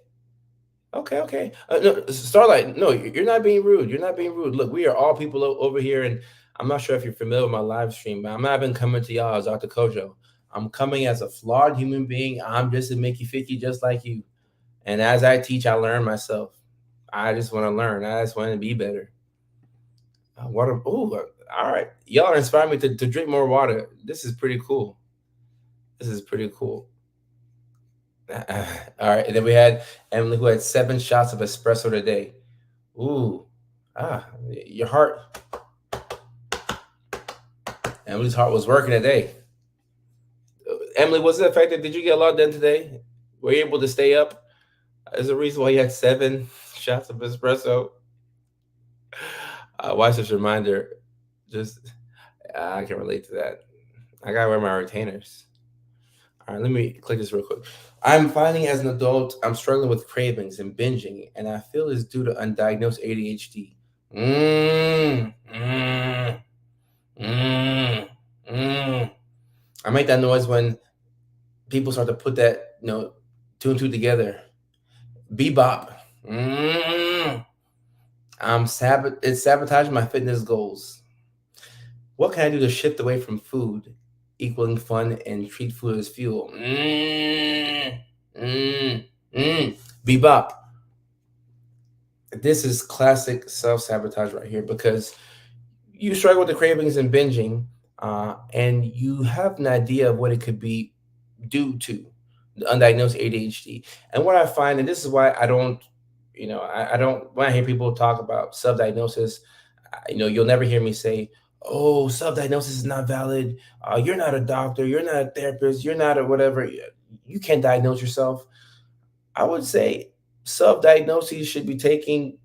Okay, okay. No, Starlight, no, you're not being rude. You're not being rude. Look, we are all people over here, and I'm not sure if you're familiar with my live stream, but I'm not even coming to y'all as Dr. Kojo. I'm coming as a flawed human being. I'm just a Mickey Ficky, just like you. And as I teach, I learn myself. I just want to learn. I just want to be better. Water. Oh, all right. Y'all are inspiring me to drink more water. This is pretty cool. This is pretty cool. All right. And then we had Emily who had 7 shots of espresso today. Ooh, your heart. Emily's heart was working today. Emily, was it effective? Did you get a lot done today? Were you able to stay up? There's a reason why you had 7 shots of espresso. Why such a reminder? Just I can relate to that. I gotta wear my retainers. All right, let me click this real quick. I'm finding as an adult, I'm struggling with cravings and binging, and I feel it's due to undiagnosed ADHD. Mmm, mmm, mmm, mmm. I make that noise when people start to put that, two and two together. Bebop. Mmm. It's sabotaging my fitness goals. What can I do to shift away from food, equaling fun, and treat food as fuel? Mm, mm. Bebop. This is classic self sabotage right here because you struggle with the cravings and binging, and you have an idea of what it could be due to the undiagnosed ADHD. And what I find, and this is why I don't, I don't, when I hear people talk about self diagnosis, you'll never hear me say, oh, self diagnosis is not valid. You're not a doctor. You're not a therapist. You're not a whatever. You can't diagnose yourself. I would say self diagnoses should be taken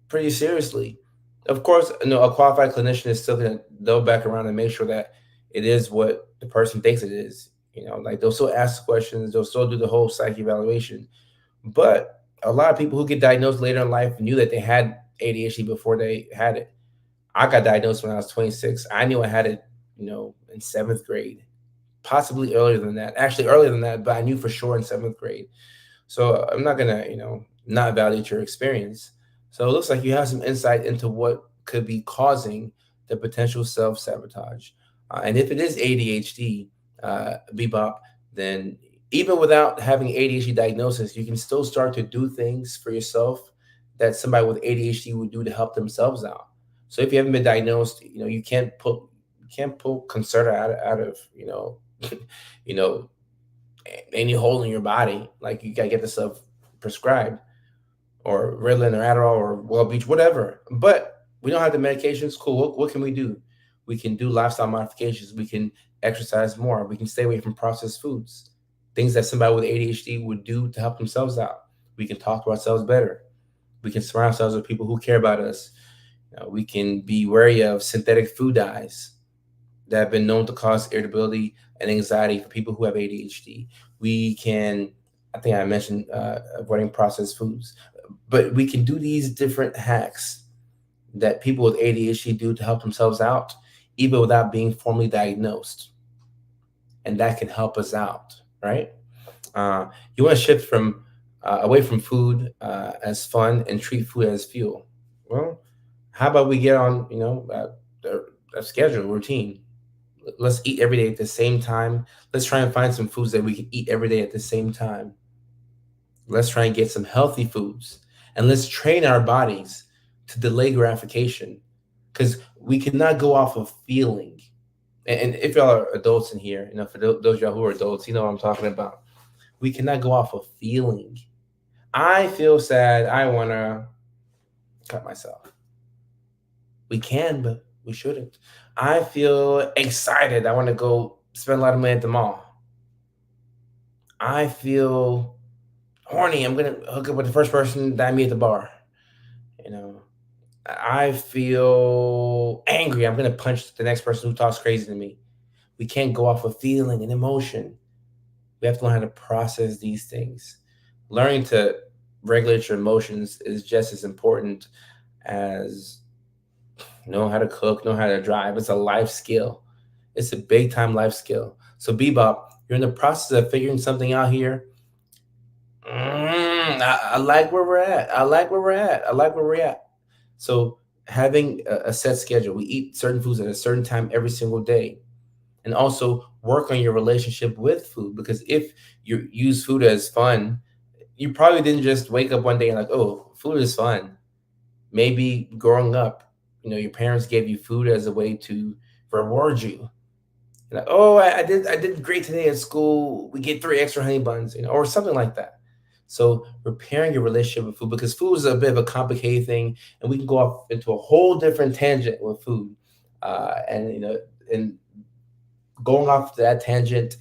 pretty seriously. Of course, a qualified clinician is still going to go back around and make sure that it is what the person thinks it is. Like they'll still ask questions, they'll still do the whole psych evaluation. But a lot of people who get diagnosed later in life knew that they had ADHD before they had it. I got diagnosed when I was 26. I knew I had it, in seventh grade, possibly earlier than that. Actually, earlier than that, but I knew for sure in seventh grade. So I'm not gonna, not validate your experience. So it looks like you have some insight into what could be causing the potential self sabotage. And if it is ADHD, bebop, then Even without having ADHD diagnosis, you can still start to do things for yourself that somebody with ADHD would do to help themselves out. So if you haven't been diagnosed, you can't pull Concerta out of you know any hole in your body. Like you gotta get the stuff prescribed, or Ritalin or Adderall or Wellbeach, whatever. But we don't have the medications. Cool. What can we do? We can do lifestyle modifications. We can exercise more. We can stay away from processed foods, things that somebody with ADHD would do to help themselves out. We can talk to ourselves better. We can surround ourselves with people who care about us. We can be wary of synthetic food dyes that have been known to cause irritability and anxiety for people who have ADHD. We can, I think I mentioned avoiding processed foods, but we can do these different hacks that people with ADHD do to help themselves out, even without being formally diagnosed. And that can help us out, right? Uh, you want to shift from away from food as fun and treat food as fuel. Well, how about we get on, a schedule, routine? Let's eat every day at the same time. Let's try and find some foods that we can eat every day at the same time. Let's try and get some healthy foods, and let's train our bodies to delay gratification, because we cannot go off of feeling. And if y'all are adults in here, for those of y'all who are adults, you know what I'm talking about. We cannot go off of feeling. I feel sad. I want to cut myself. We can, but we shouldn't. I feel excited. I want to go spend a lot of money at the mall. I feel horny. I'm gonna hook up with the first person that I meet at the bar. You know, I feel angry. I'm gonna punch the next person who talks crazy to me. We can't go off of feeling and emotion. We have to learn how to process these things. Learning to regulate your emotions is just as important as know how to cook, know how to drive. It's a life skill. It's a big time life skill. So, Bebop, you're in the process of figuring something out here. I like where we're at. I like where we're at. I like where we're at. So, having a set schedule, we eat certain foods at a certain time every single day, and also work on your relationship with food. Because if you use food as fun, you probably didn't just wake up one day and like, oh, food is fun. Maybe growing up, your parents gave you food as a way to reward you. Like, oh, I did great today at school. We get 3 extra honey buns, or something like that. So repairing your relationship with food, because food is a bit of a complicated thing, and we can go off into a whole different tangent with food. And going off that tangent,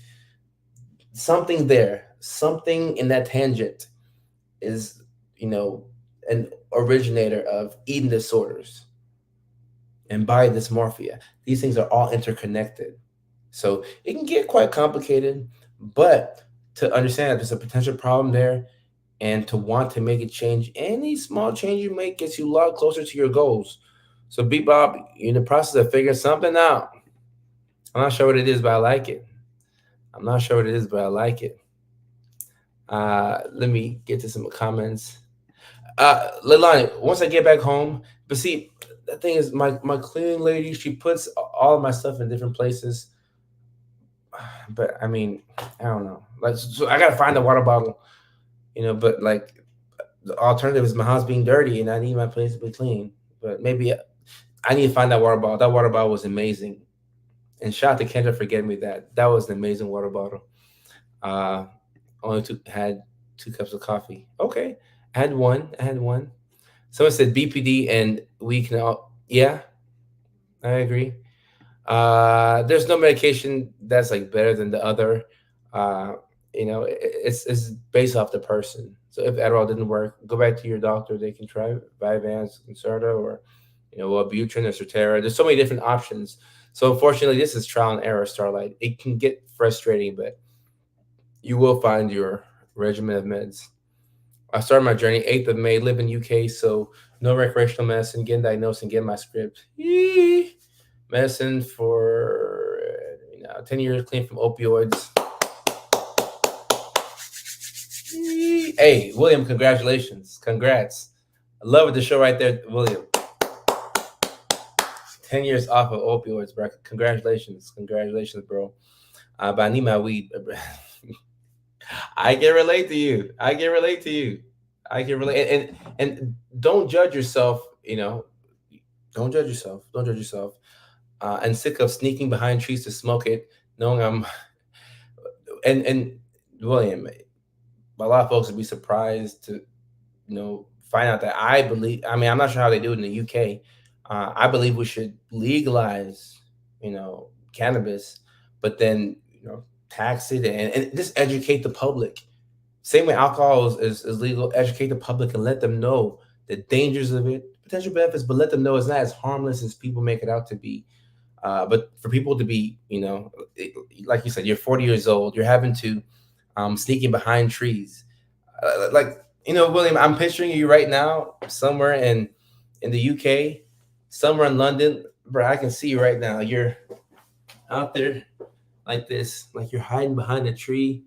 something in that tangent is, you know, an originator of eating disorders and body dysmorphia. These things are all interconnected. So it can get quite complicated, but to understand that there's a potential problem there and to want to make a change, any small change you make gets you a lot closer to your goals. So, Bob, you're in the process of figuring something out. I'm not sure what it is, but I like it. I'm not sure what it is, but I like it. Let me get to some comments. Leilani, once I get back home, but see, the thing is, my cleaning lady, she puts all of my stuff in different places. But I mean, I don't know. Like, so I gotta find a water bottle, But like, the alternative is my house being dirty, and I need my place to be clean. But maybe I need to find that water bottle. That water bottle was amazing, and shout out to Kendra for getting me that. That was an amazing water bottle. Uh, only had 2 cups of coffee. Okay, I had one. I had one. Someone said BPD, and we can all. Yeah, I agree. There's no medication that's like better than the other. Uh, it's based off the person. So if Adderall didn't work, go back to your doctor. They can try Vyvanse, Concerta, or Wellbutrin or Strattera. There's so many different options. So unfortunately, this is trial and error, Starlight. It can get frustrating, but you will find your regimen of meds. I started my journey 8th of May, live in UK, so no recreational medicine, getting diagnosed and getting my script. Yee. Medicine for 10 years clean from opioids. Yee. Hey, William, congratulations. Congrats. I love it, the show right there, William. 10 years off of opioids, bro. Congratulations. Congratulations, bro. But I need my weed. I can relate to you. I can relate to you. I can relate, and don't judge yourself. Don't judge yourself. Don't judge yourself. And sick of sneaking behind trees to smoke it, knowing I'm and William. A lot of folks would be surprised to find out that I believe. I mean, I'm not sure how they do it in the UK. I believe we should legalize, cannabis, but then tax it and just educate the public. Same way alcohol is legal. Educate the public and let them know the dangers of it, potential benefits, but let them know it's not as harmless as people make it out to be. But for people to be, like you said, you're 40 years old, you're having to sneaking behind trees. Like, William, I'm picturing you right now somewhere in the UK, somewhere in London, bro. I can see you right now. You're out there like this, like you're hiding behind a tree,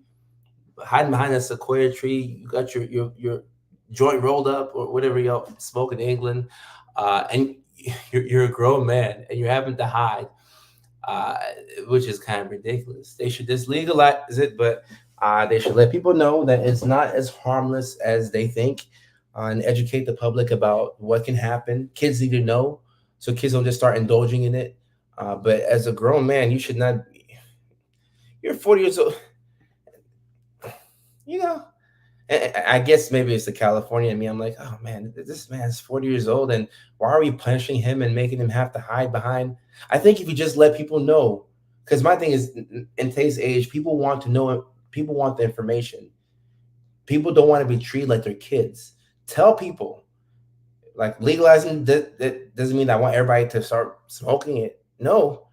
hiding behind a sequoia tree. You got your joint rolled up or whatever y'all smoke in England, and you're a grown man and you're having to hide, uh, which is kind of ridiculous. They should just legalize it, but they should let people know that it's not as harmless as they think, and educate the public about what can happen. Kids need to know, so kids don't just start indulging in it. But as a grown man, you should not. You're 40 years old, you know. I guess maybe it's the California in me. I'm like, oh man, this man's 40 years old, and why are we punishing him and making him have to hide behind? I think if you just let people know, because my thing is, in today's age, people want to know, people want the information. People don't want to be treated like they're kids. Tell people, like legalizing that doesn't mean I want everybody to start smoking it. No,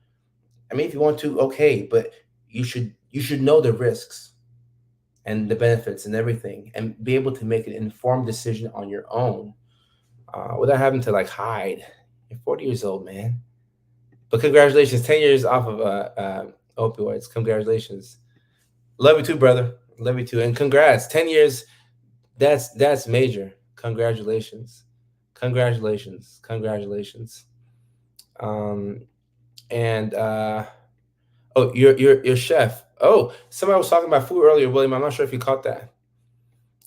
I mean if you want to, okay, but you should know the risks and the benefits and everything, and be able to make an informed decision on your own, without having to like hide. You're 40 years old, man. But congratulations, 10 years off of opioids. Congratulations. Love you too, brother. Love you too, and congrats. 10 years. That's major. Congratulations. Congratulations. Congratulations. Um, and oh, your chef. Oh, somebody was talking about food earlier, William. I'm not sure if you caught that.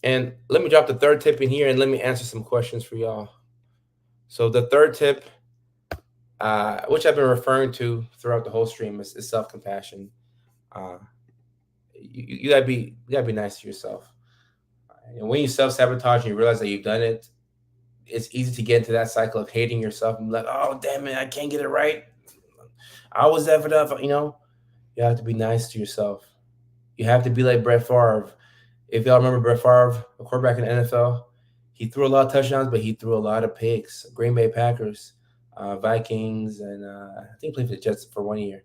And let me drop the third tip in here and let me answer some questions for y'all. So the third tip, which I've been referring to throughout the whole stream, is self compassion. Uh, you gotta be nice to yourself. And when you self sabotage and you realize that you've done it, it's easy to get into that cycle of hating yourself and be like, oh damn it, I can't get it right. I was effed up. You have to be nice to yourself. You have to be like Brett Favre. If y'all remember Brett Favre, a quarterback in the NFL, he threw a lot of touchdowns, but he threw a lot of picks. Green Bay Packers, Vikings, and I think he played for the Jets for 1 year.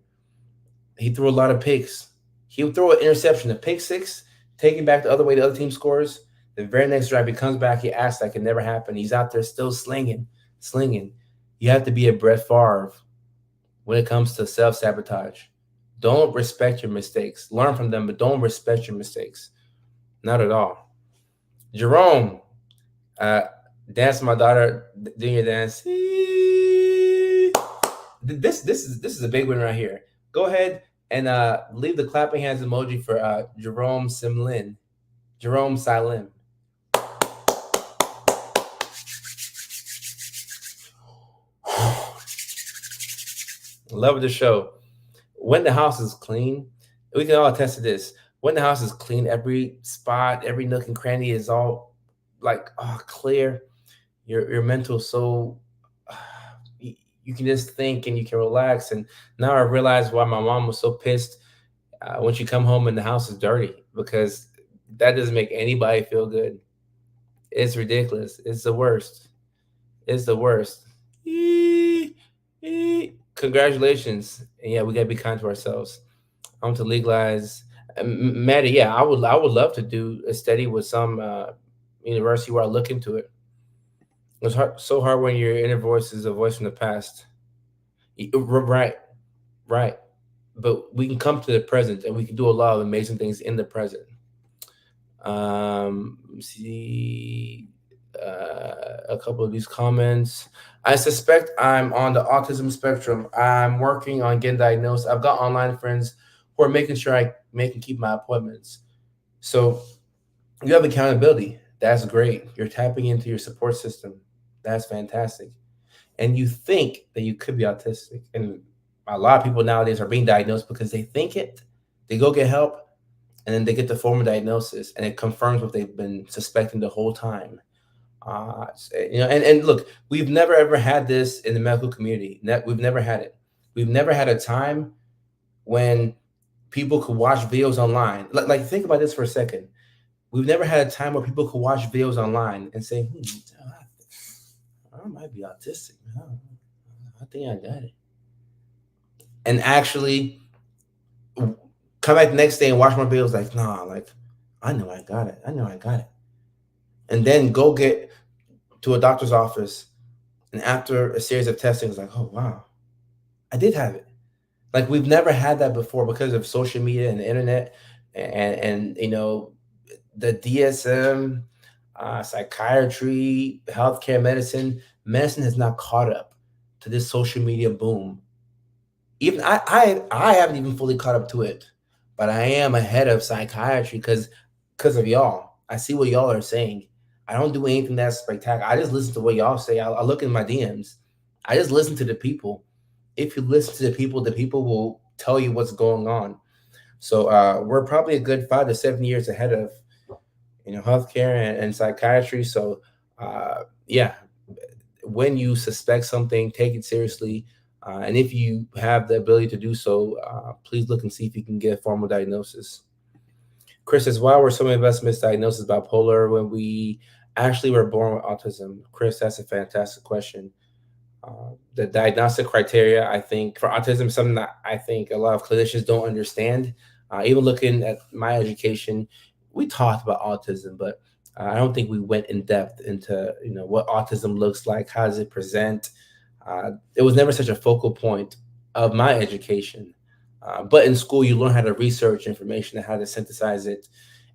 He threw a lot of picks. He would throw an interception, a pick six, taking back the other way the other team scores. The very next drive, he comes back, he acts like it never happened. He's out there still slinging, slinging. You have to be a Brett Favre when it comes to self sabotage. Don't respect your mistakes. Learn from them, but don't respect your mistakes. Not at all. Jerome, uh, dance my daughter, doing your dance. This is a big one right here. Go ahead and leave the clapping hands emoji for Jerome Simlin. Jerome Salim. Love the show. When the house is clean, we can all attest to this. When the house is clean, every spot, every nook and cranny is all like clear. Your mental so you, you can just think and you can relax. And now I realize why my mom was so pissed when she come home and the house is dirty, because that doesn't make anybody feel good. It's ridiculous. It's the worst. It's the worst. Eee, Congratulations. And yeah, we gotta be kind to ourselves. I want to legalize. Maddie, yeah, I would love to do a study with some university where I look into it. It's so hard when your inner voice is a voice from the past. Right, right. But we can come to the present and we can do a lot of amazing things in the present. See a couple of these comments. I suspect I'm on the autism spectrum. I'm working on getting diagnosed. I've got online friends who are making sure I make and keep my appointments. So you have accountability. That's great. You're tapping into your support system. That's fantastic. And you think that you could be autistic. And a lot of people nowadays are being diagnosed because they think it. They go get help, and then they get the formal diagnosis, and it confirms what they've been suspecting the whole time. And look, we've never ever had this in the medical community. We've never had it. We've never had a time when people could watch videos online. Like think about this for a second. We've never had a time where people could watch videos online and say, I might be autistic. I think I got it. And actually come back the next day and watch my videos like, nah, like, I know I got it. I know I got it. And then go get to a doctor's office. And after a series of testing, it's like, oh, wow, I did have it. Like, we've never had that before because of social media and the internet and the DSM, psychiatry, healthcare, medicine has not caught up to this social media boom. Even I haven't even fully caught up to it, but I am ahead of psychiatry because of y'all. I see what y'all are saying. I don't do anything that's spectacular. I just listen to what y'all say. I look in my DMs. I just listen to the people. If you listen to the people will tell you what's going on. So we're probably a good 5 to 7 years ahead of healthcare and psychiatry. So yeah, when you suspect something, take it seriously. And if you have the ability to do so, please look and see if you can get a formal diagnosis. Chris says, why were so many of us misdiagnosed as bipolar when we actually were born with autism? Chris, that's a fantastic question. The diagnostic criteria, I think, for autism, is something that I think a lot of clinicians don't understand. Even looking at my education, we talked about autism, but I don't think we went in depth into what autism looks like, how does it present. It was never such a focal point of my education. But in school, you learn how to research information and how to synthesize it.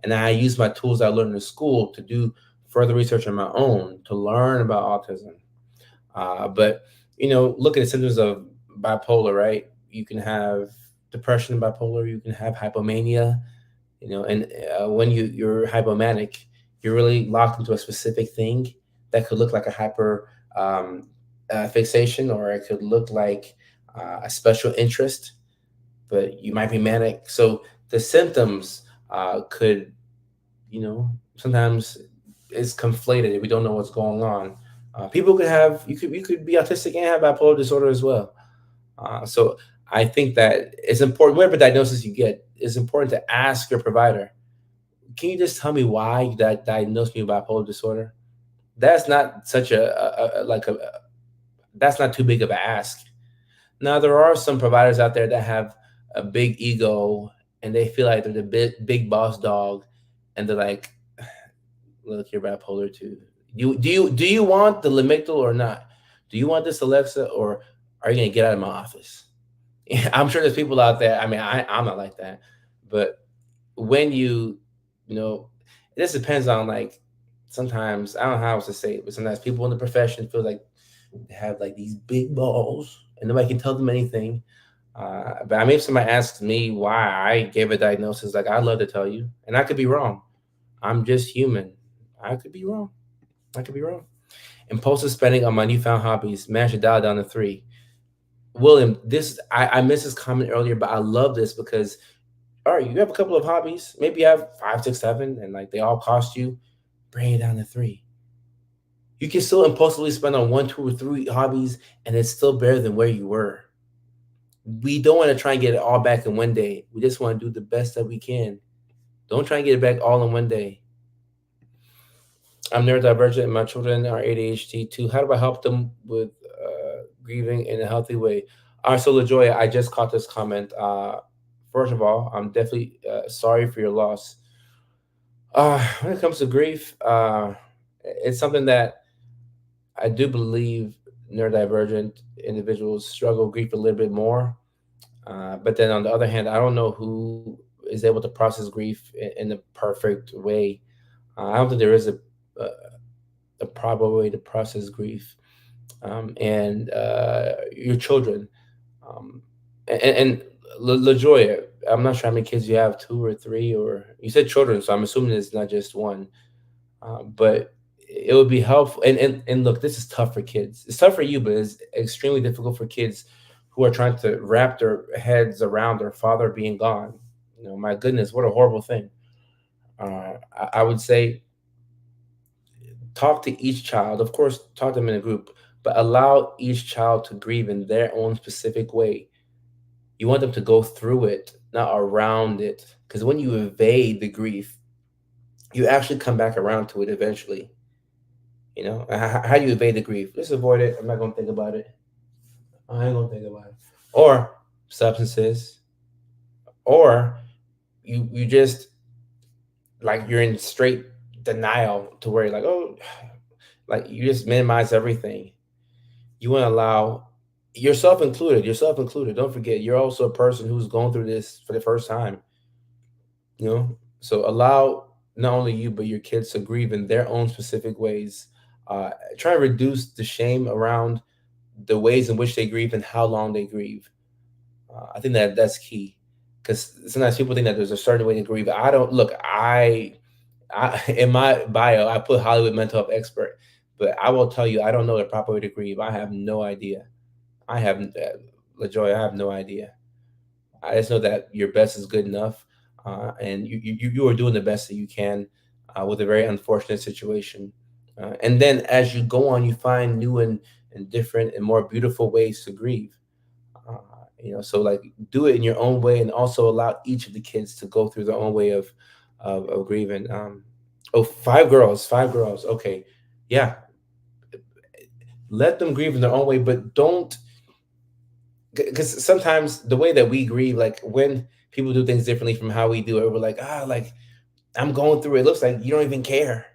And I use my tools I learned in school to do further research on my own to learn about autism. But look at the symptoms of bipolar, right? You can have depression and bipolar. You can have hypomania. And when you're hypomanic, you're really locked into a specific thing that could look like a hyper fixation, or it could look like a special interest, but you might be manic. So the symptoms could, sometimes it's conflated if we don't know what's going on. People could have you could be autistic and have bipolar disorder as well. So I think that it's important. Whatever diagnosis you get, it's important to ask your provider. Can you just tell me why you diagnosed me with bipolar disorder? That's not such a that's not too big of a ask. Now there are some providers out there that have a big ego and they feel like they're the big boss dog, and they're like, look, you're bipolar too. Do you want the Lamictal or not? Do you want this Alexa, or are you gonna get out of my office? I'm sure there's people out there. I mean, I'm not like that, but when you know, this depends on, like, sometimes I don't know how else to say it, but sometimes people in the profession feel like they have like these big balls and nobody can tell them anything. But I mean, if somebody asks me why I gave a diagnosis, like, I'd love to tell you, and I could be wrong. I'm just human. I could be wrong. I could be wrong. Impulsive spending on my newfound hobbies. Managed to dial down to three. William, this I missed this comment earlier, but I love this because all right, you have a couple of hobbies. Maybe you have five, six, seven, and like they all cost you. Bring it down to three. You can still impulsively spend on one, two, or three hobbies, and it's still better than where you were. We don't want to try and get it all back in one day. We just want to do the best that we can. Don't try and get it back all in one day. I'm neurodivergent and my children are ADHD too. How do I help them with grieving in a healthy way? All right, so LaJoya, I just caught this comment. First of all, I'm definitely sorry for your loss. When it comes to grief, it's something that I do believe neurodivergent individuals struggle with grief a little bit more. But then on the other hand, I don't know who is able to process grief in the perfect way. I don't think there is a, a proper way to process grief. And your children. And LaJoya, I'm not sure how many kids you have, two or three, or you said children, so I'm assuming it's not just one. But it would be helpful. And look, this is tough for kids. It's tough for you, but it's extremely difficult for kids who are trying to wrap their heads around their father being gone. My goodness, what a horrible thing. I would say talk to each child. Of course, talk to them in a group, but allow each child to grieve in their own specific way. You want them to go through it, not around it. Because when you evade the grief, you actually come back around to it eventually. How do you evade the grief? Just avoid it. I'm not gonna think about it. I ain't gonna think about it. Or substances, or you just like you're in straight denial to where you're like, oh, like you just minimize everything. You want to allow yourself included. Don't forget, you're also a person who's going through this for the first time. You know, so allow not only you but your kids to grieve in their own specific ways. Try to reduce the shame around the ways in which they grieve and how long they grieve. I think that that's key because sometimes people think that there's a certain way to grieve. I don't look. I in my bio I put Hollywood mental health expert, but I will tell you I don't know the proper way to grieve. I have no idea. I have LaJoy. I have no idea. I just know that your best is good enough, and you are doing the best that you can with a very unfortunate situation. And then as you go on, you find new and different and more beautiful ways to grieve. Uh, so like do it in your own way, and also allow each of the kids to go through their own way of grieving. Oh, five girls, five girls. Okay, yeah, let them grieve in their own way, but don't because sometimes the way that we grieve, like when people do things differently from how we do it, we're like, like I'm going through it. It looks like you don't even care,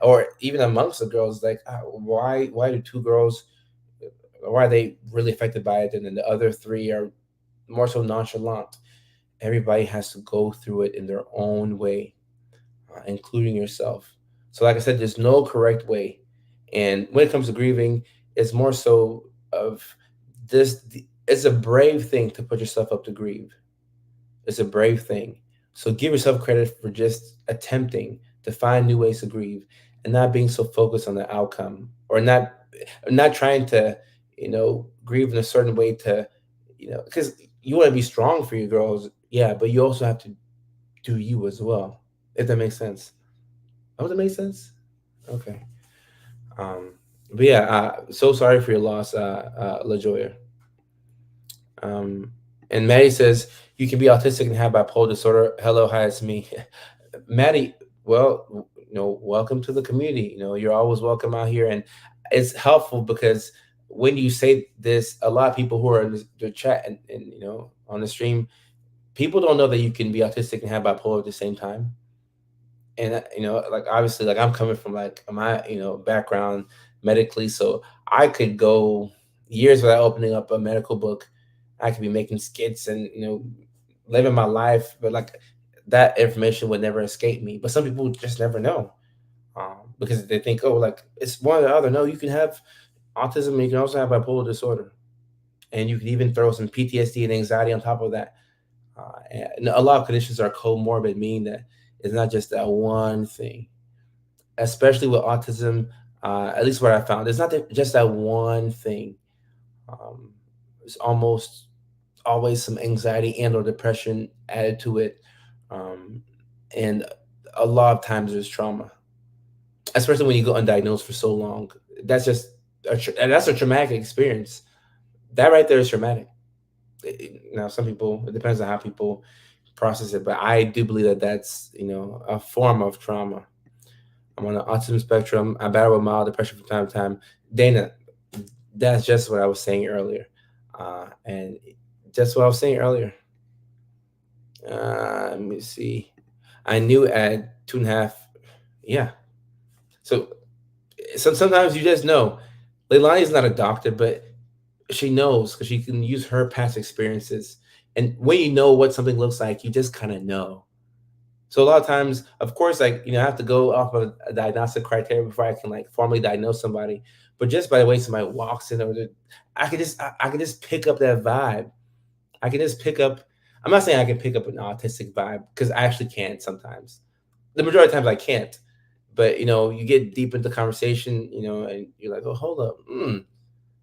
or even amongst the girls, like why do two girls, why are they really affected by it, and then the other three are more so nonchalant? Everybody has to go through it in their own way, including yourself. So, like I said, there's no correct way. And when it comes to grieving, it's more so of this. It's a brave thing to put yourself up to grieve. It's a brave thing. So give yourself credit for just attempting to find new ways to grieve and not being so focused on the outcome, or not trying to, grieve in a certain way to, because you want to be strong for your girls, yeah, but you also have to do you as well. If that makes sense. Oh, that makes sense. Okay. Um, but yeah, so sorry for your loss, LaJoya. Um, and Maddie says you can be autistic and have bipolar disorder. Hello, hi, it's me, Maddie. Well, welcome to the community. You're always welcome out here, and it's helpful because when you say this, a lot of people who are in the chat and on the stream, people don't know that you can be autistic and have bipolar at the same time. And like obviously, like I'm coming from like my background medically, so I could go years without opening up a medical book. I could be making skits and living my life, but like that information would never escape me. But some people just never know, because they think, oh, like it's one or the other. No, you can have autism and you can also have bipolar disorder, and you can even throw some PTSD and anxiety on top of that. And a lot of conditions are comorbid, meaning that it's not just that one thing. Especially with autism, at least what I found, it's not just that one thing. Um, it's almost always some anxiety and or depression added to it, um, and a lot of times there's trauma, especially when you go undiagnosed for so long. That's just that's a traumatic experience. That right there is traumatic. Now, some people, it depends on how people process it, but I do believe that that's a form of trauma. I'm on the autism spectrum. I battle with mild depression from time to time. Dana, that's just what I was saying earlier, and just what I was saying earlier. Let me see. I knew at 2.5. Yeah. So, sometimes you just know. Leilani is not a doctor, but she knows because she can use her past experiences. And when you know what something looks like, you just kind of know. So a lot of times, of course, like I have to go off of a diagnostic criteria before I can like formally diagnose somebody. But just by the way somebody walks in, I can just pick up that vibe. I can just pick up. I'm not saying I can pick up an autistic vibe because I actually can't sometimes. The majority of times I can't. But you get deep into conversation, and you're like, oh, hold up.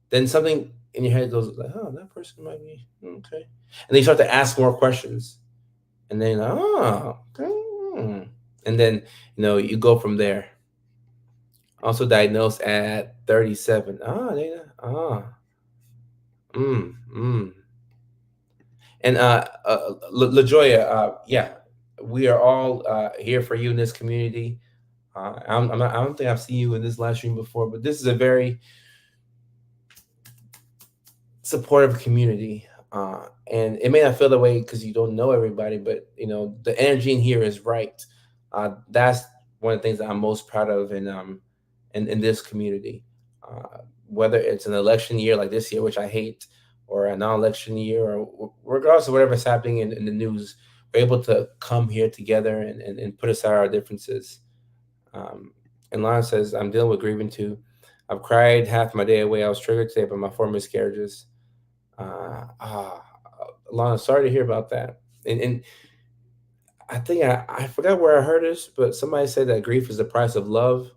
Then something in your head goes like, oh, that person might be okay. And then you start to ask more questions. And then, oh, okay. And then, you go from there. Also diagnosed at 37. Ah, Dana. Ah, mm, mm. And LaJoya, yeah, we are all here for you in this community. I don't think I've seen you in this live stream before, but this is a very supportive community. And it may not feel that way because you don't know everybody, but the energy in here is right. That's one of the things that I'm most proud of in this community. Uh, Whether it's an election year like this year, which I hate, or a non-election year, or regardless of whatever's happening in the news, we're able to come here together and put aside our differences. Um, and Lana says, I'm dealing with grieving too. I've cried half my day away. I was triggered today by my 4 miscarriages. Uh, ah, Lana, sorry to hear about that. And I think I forgot where I heard this, but somebody said that grief is the price of love.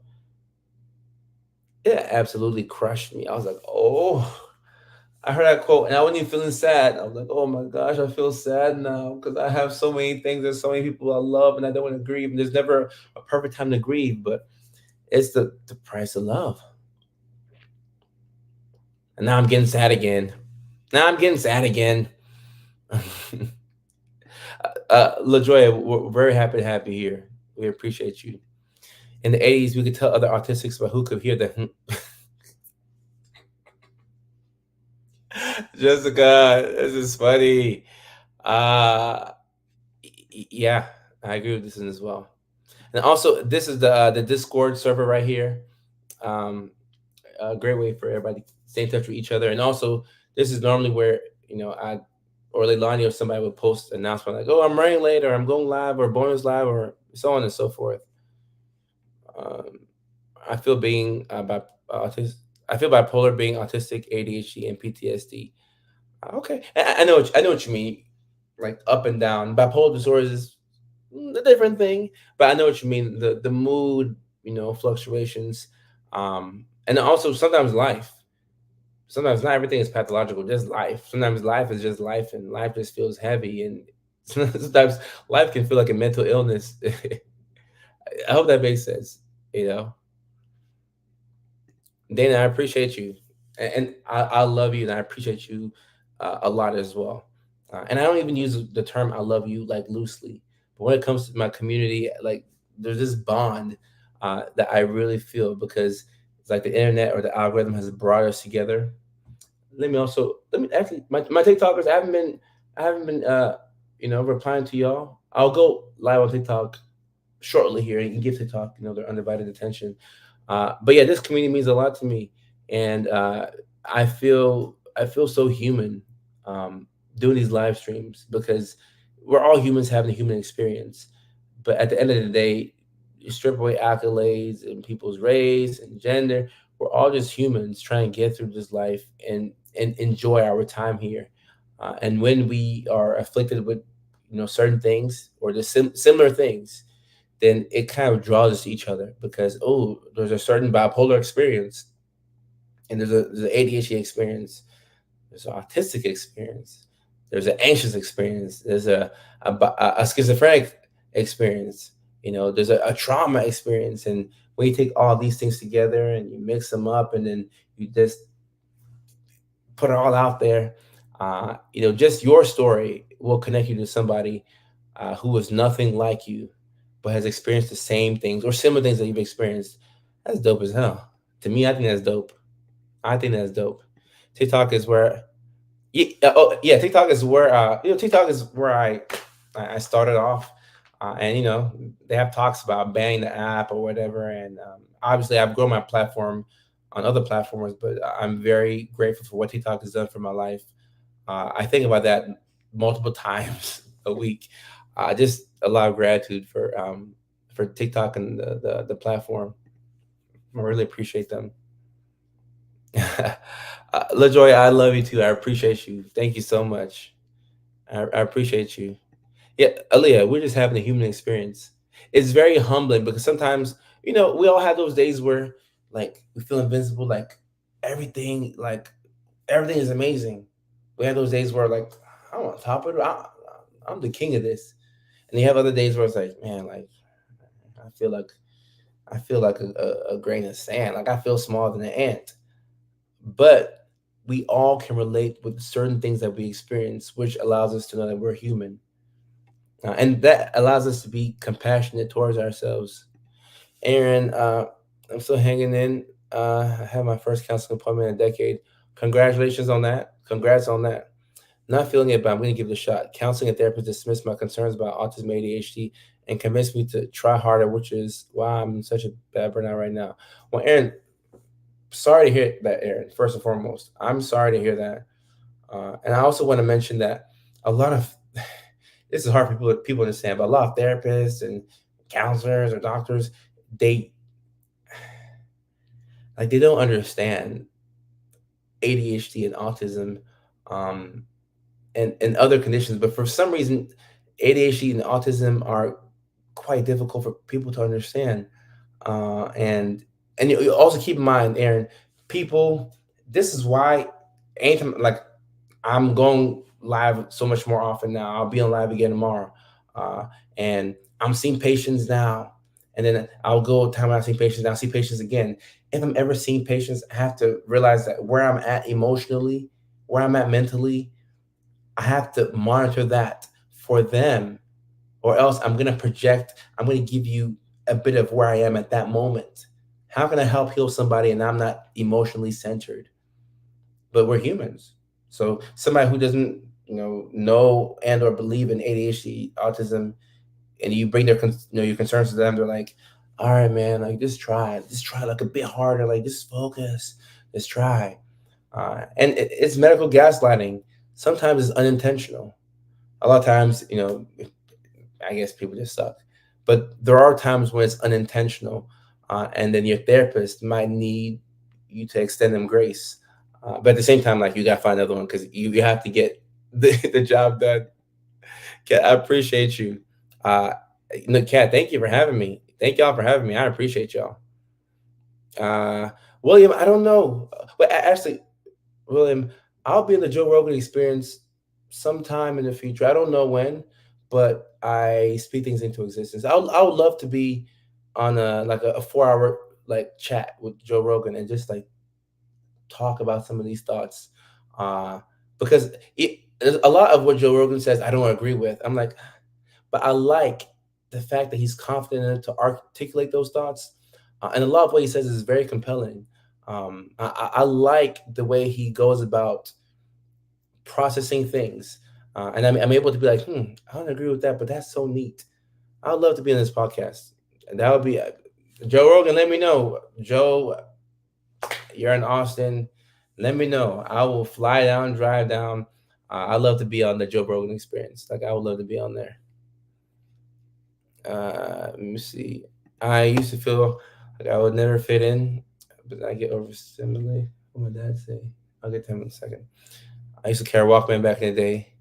It absolutely crushed me. I was like, oh, I heard that quote and I wasn't even feeling sad. I was like, oh my gosh, I feel sad now because I have so many things. There's so many people I love and I don't want to grieve. And there's never a perfect time to grieve, but it's the price of love. And now I'm getting sad again. Now I'm getting sad again. LaJoya, we're very happy to have you here. We appreciate you. In the 80s, we could tell other autistics, but who could hear the Jessica, this is funny. Uh, yeah, I agree with this one as well. And also, this is the Discord server right here. Um, a great way for everybody to stay in touch with each other. And also, this is normally where I or Leilani or somebody would post an announcement like, "Oh, I'm running late," or "I'm going live," or "bonus live," or so on and so forth. Um, I feel being autistic. I feel bipolar, being autistic, ADHD, and PTSD. Okay, I know what you mean. Like up and down. Bipolar disorders is a different thing, but I know what you mean. The mood, fluctuations, and also sometimes life. Sometimes not everything is pathological. Just life. Sometimes life is just life, and life just feels heavy, and sometimes life can feel like a mental illness. I hope that makes sense. You know, Dana, I appreciate you, and I love you, and I appreciate you a lot as well. And I don't even use the term "I love you" like loosely, but when it comes to my community, like there's this bond that I really feel because it's like the internet or the algorithm has brought us together. Let me actually my TikTokers. I haven't been replying to y'all. I'll go live on TikTok shortly here and give TikTok their undivided attention. But yeah, this community means a lot to me, and I feel so human doing these live streams because we're all humans having a human experience. But at the end of the day, you strip away accolades and people's race and gender. We're all just humans trying to get through this life and enjoy our time here. And when we are afflicted with certain things or the similar things, then it kind of draws us to each other because there's a certain bipolar experience and there's an ADHD experience, there's an autistic experience, there's an anxious experience, there's a schizophrenic experience, there's a trauma experience, and when you take all these things together and you mix them up and then you just put it all out there, just your story will connect you to somebody who is nothing like you, but has experienced the same things or similar things that you've experienced. That's dope as hell. To me, I think that's dope. I think that's dope. TikTok is where, yeah, oh yeah, TikTok is where I started off, and they have talks about banning the app or whatever, and obviously I've grown my platform on other platforms, but I'm very grateful for what TikTok has done for my life. I think about that multiple times a week. Just a lot of gratitude for TikTok and the platform. I really appreciate them. LaJoy, I love you too. I appreciate you. Thank you so much. I appreciate you. Yeah, Aaliyah, we're just having a human experience. It's very humbling because sometimes, we all have those days where like we feel invincible, everything, like everything is amazing. We have those days where I'm on top of it. I'm the king of this. And you have other days where it's like, man, I feel like I feel like a grain of sand. Like I feel smaller than an ant. But we all can relate with certain things that we experience, which allows us to know that we're human. And that allows us to be compassionate towards ourselves. Aaron, I'm still hanging in. I had my first counseling appointment in a decade. Congratulations on that. Congrats on that. Not feeling it, but I'm going to give it a shot. Counseling and therapist dismissed my concerns about autism ADHD and convinced me to try harder, which is why I'm in such a bad burnout right now. Well, Aaron, sorry to hear that, Aaron, first and foremost. I'm sorry to hear that. And I also want to mention that a lot of this is hard for people to understand, but a lot of therapists and counselors or doctors, they they don't understand ADHD and autism, um, and other conditions. But for some reason, ADHD and autism are quite difficult for people to understand. And you also keep in mind, Aaron, people. This is why anytime I'm going live so much more often now. I'll be on live again tomorrow, uh, and I'm seeing patients now, and then I'll go time when I see patients. I'll see patients again. If I'm ever seeing patients, I have to realize that where I'm at emotionally, where I'm at mentally, I have to monitor that for them, or else I'm gonna project. I'm gonna give you a bit of where I am at that moment. How can I help heal somebody and I'm not emotionally centered? But we're humans. So somebody who doesn't, know and or believe in ADHD, autism, and you bring your concerns to them, they're like, all right, man, like just try like a bit harder, like just focus, just try. And it's medical gaslighting. Sometimes it's unintentional. A lot of times, I guess people just suck. But there are times when it's unintentional, and then your therapist might need you to extend them grace. But at the same time, like you got to find another one because you have to get the job done. Kat, I appreciate you. Uh, Kat, thank you for having me. Thank y'all for having me. I appreciate y'all. Uh, William, I don't know. But actually, William, I'll be in the Joe Rogan Experience sometime in the future. I don't know when, but I speak things into existence. I would love to be on a 4 hour chat with Joe Rogan and just talk about some of these thoughts, uh, because there's a lot of what Joe Rogan says I don't agree with. I'm like, but I like the fact that he's confident enough to articulate those thoughts, and a lot of what he says is very compelling. I like the way he goes about processing things, and I'm able to be like, I don't agree with that, but that's so neat. I would love to be in this podcast, and that would be Joe Rogan. Let me know, Joe. You're in Austin. Let me know. I will fly down, drive down. I love to be on the Joe Rogan Experience. Like I would love to be on there. Let me see. I used to feel like I would never fit in, but I get overstimulated. What my dad say? I'll get to him in a second. I used to carry a Walkman back in the day.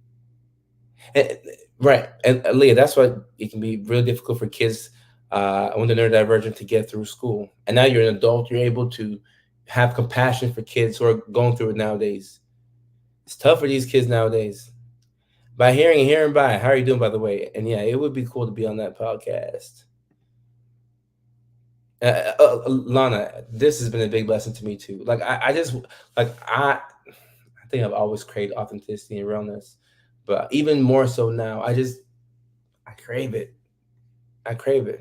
And, right. And Leah, that's why it can be really difficult for kids when they're neurodivergent to get through school. And now you're an adult, you're able to have compassion for kids who are going through it nowadays. It's tough for these kids nowadays. By hearing by. How are you doing, by the way? And yeah, it would be cool to be on that podcast. Lana, this has been a big lesson to me too. I just I think I've always craved authenticity and realness, but even more so now. I crave it. I crave it.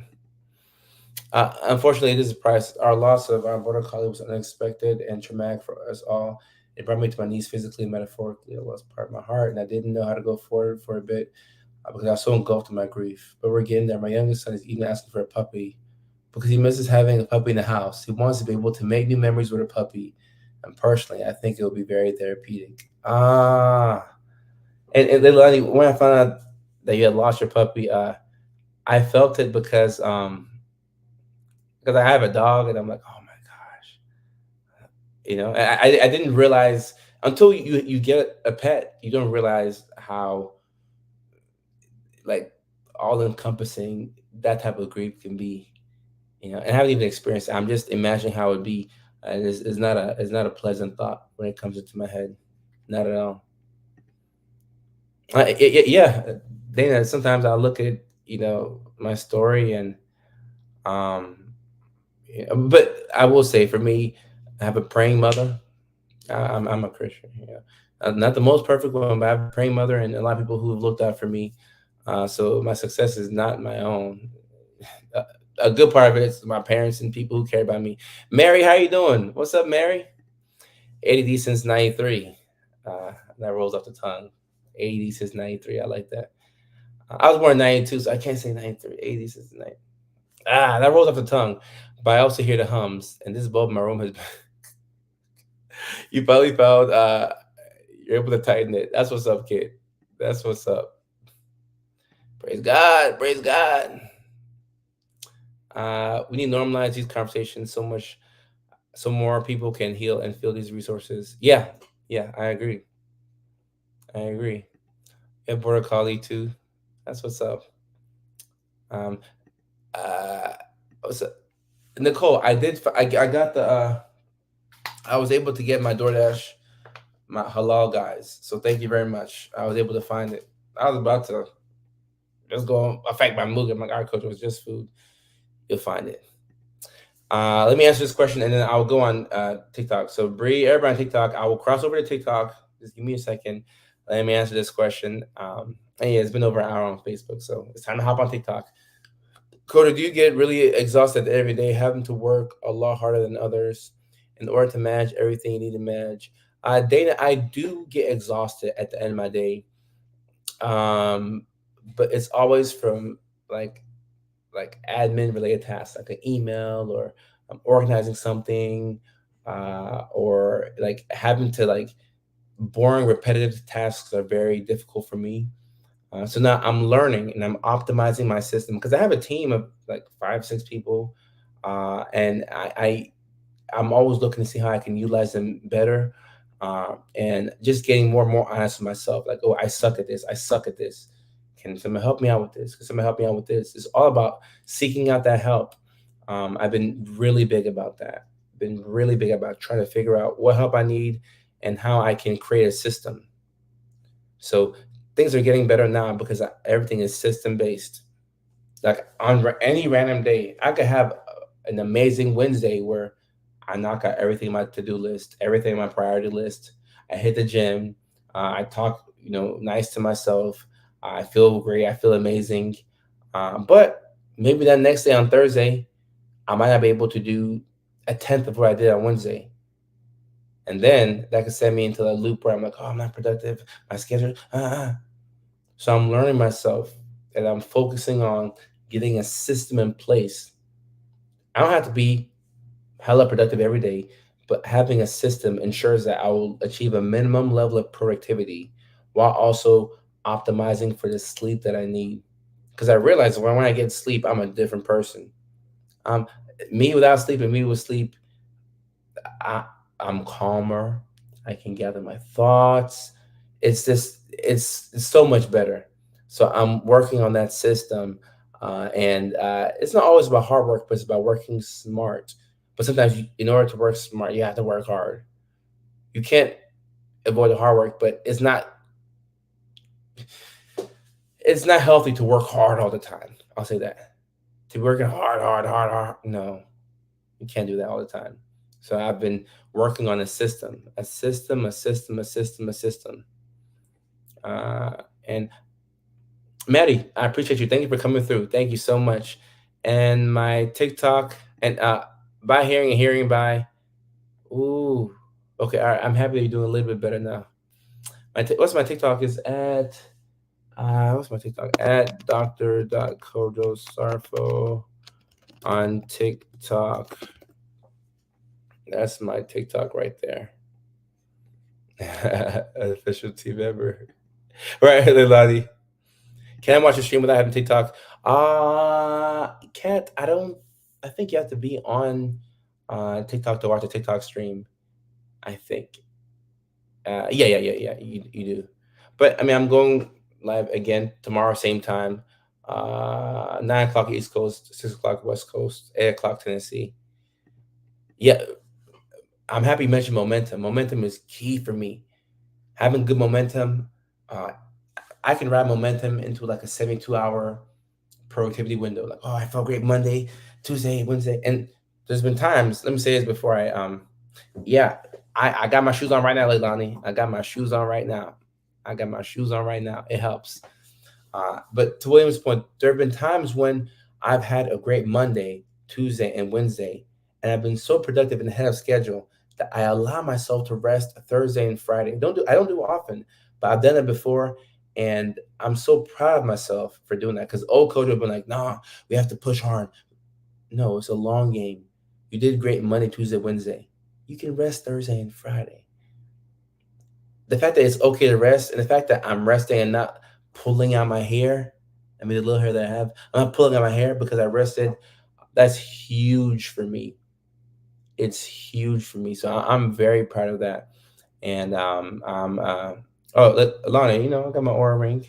Unfortunately, this is a price. Our loss of our border collie was unexpected and traumatic for us all. It brought me to my knees physically and metaphorically. It lost part of my heart, and I didn't know how to go forward for a bit because I was so engulfed in my grief. But we're getting there. My youngest son is even asking for a puppy because he misses having a puppy in the house. He wants to be able to make new memories with a puppy. And personally, I think it will be very therapeutic. And then Lonnie, when I found out that you had lost your puppy, I felt it because I have a dog, and I'm like, oh my gosh, I didn't realize until you get a pet, you don't realize how. like all encompassing that type of grief can be. And I haven't even experienced it. I'm just imagining how it would be. And it's not a pleasant thought when it comes into my head, not at all. Yeah, Dana. Sometimes I look at my story, and um, but I will say for me, I have a praying mother. I'm a Christian. Not the most perfect one, but I have a praying mother and a lot of people who have looked out for me. So my success is not my own. A, a good part of it is my parents and people who care about me. Mary, how you doing? What's up, Mary? ADD since '93. That rolls off the tongue. ADD since '93. I like that. I was born in '92, so I can't say '93. ADD since '90. That rolls off the tongue. But I also hear the hums, and this bulb in my room has been. You probably found you're able to tighten it. That's what's up, kid. That's what's up. Praise God. Praise God. We need to normalize these conversations so much, so more people can heal and feel these resources. Yeah, yeah, I agree. I agree. And border collie too. That's what's up. Um, uh, what's up? Nicole, I did. I got the. I was able to get my DoorDash, my halal guys. So thank you very much. I was able to find it. I was about to just go affect my mood. I'm like, our culture was just food. You'll find it. Let me answer this question, and then I'll go on TikTok. So Bree, everybody on TikTok, I will cross over to TikTok. Just give me a second. Let me answer this question. And yeah, it's been over an hour on Facebook, so it's time to hop on TikTok. Coda, do you get really exhausted every day, having to work a lot harder than others in order to manage everything you need to manage? Dana, I do get exhausted at the end of my day, um, but it's always from like admin related tasks, like an email or organizing something, or like having to like boring repetitive tasks are very difficult for me. So now I'm learning and I'm optimizing my system because I have a team of like 5, 6 people, and I'm always looking to see how I can utilize them better, and just getting more and more honest with myself. Like, oh, I suck at this. I suck at this. Can someone help me out with this? Can someone help me out with this? It's all about seeking out that help. I've been really big about that. Been really big about trying to figure out what help I need and how I can create a system. So things are getting better now because everything is system based. Like on any random day, I could have an amazing Wednesday where I knock out everything on my to do list, everything on my priority list. I hit the gym. I talk, nice to myself. I feel great. I feel amazing. But maybe that next day on Thursday, I might not be able to do a tenth of what I did on Wednesday. And then that could send me into a loop where I'm like, oh, I'm not productive. My schedule. So I'm learning myself and I'm focusing on getting a system in place. I don't have to be hella productive every day, but having a system ensures that I will achieve a minimum level of productivity while also optimizing for the sleep that I need. Because I realize when I get sleep, I'm a different person. Um, Me without sleep and me with sleep, I, I'm calmer. I can gather my thoughts. It's so much better. So I'm working on that system, and it's not always about hard work, but it's about working smart. But sometimes, in order to work smart, you have to work hard. You can't avoid the hard work, but it's not healthy to work hard all the time. I'll say that. To be working hard, hard, hard, hard. No, you can't do that all the time. So I've been working on a system, a system, a system, a system, a system. Uh, and Maddie, I appreciate you. Thank you for coming through. Thank you so much. And my TikTok and by hearing and hearing by. Ooh, okay. All right. I'm happy that you're doing a little bit better now. What's my TikTok is at. What's my TikTok at Dr. on TikTok. That's my TikTok right there. Official team member. Right, Lilani. Can I watch a stream without having TikTok? Can't. I don't. I think you have to be on TikTok to watch a TikTok stream. I think. Yeah, yeah, yeah, yeah. You do. But I mean, I'm going. live again tomorrow, same time. 9 o'clock East Coast, 6 o'clock West Coast, 8 o'clock Tennessee. Yeah, I'm happy you mentioned momentum. Momentum is key for me. Having good momentum, uh, I can ride momentum into like a 72 hour productivity window. Like, oh, I felt great Monday, Tuesday, Wednesday. And there's been times, let me say this before yeah, I got my shoes on right now, Leilani. I got my shoes on right now. I got my shoes on right now. It helps. But to William's point, there have been times when I've had a great Monday, Tuesday, and Wednesday, and I've been so productive and ahead of schedule that I allow myself to rest Thursday and Friday. I don't do it often, but I've done it before, and I'm so proud of myself for doing that. Because old coach would have been like, "Nah, we have to push hard." No, it's a long game. You did great Monday, Tuesday, Wednesday. You can rest Thursday and Friday. The fact that it's okay to rest, and the fact that I'm resting and not pulling out my hair, I mean the little hair that I have, I'm not pulling out my hair because I rested. That's huge for me. It's huge for me. So I'm very proud of that. And Lana, I got my aura ring.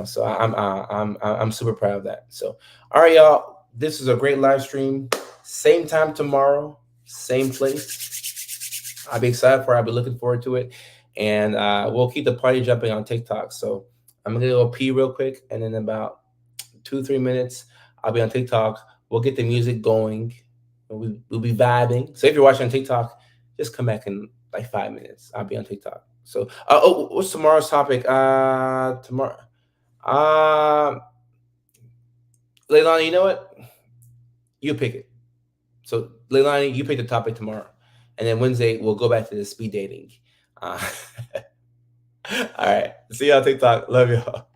So I'm super proud of that. So all right, y'all. This is a great live stream. Same time tomorrow, same place. I'll be excited for it. I'll be looking forward to it. And we'll keep the party jumping on TikTok. So I'm gonna go pee real quick, and in about 2 3 minutes, I'll be on TikTok. We'll get the music going. We'll be vibing. So if you're watching on TikTok, just come back in like 5 minutes. I'll be on TikTok. So what's tomorrow's topic? Tomorrow. Uh, Leilani, you know what? You pick it. So Leilani, you pick the topic tomorrow, and then Wednesday we'll go back to the speed dating. Uh, all right. See y'all TikTok. Love y'all.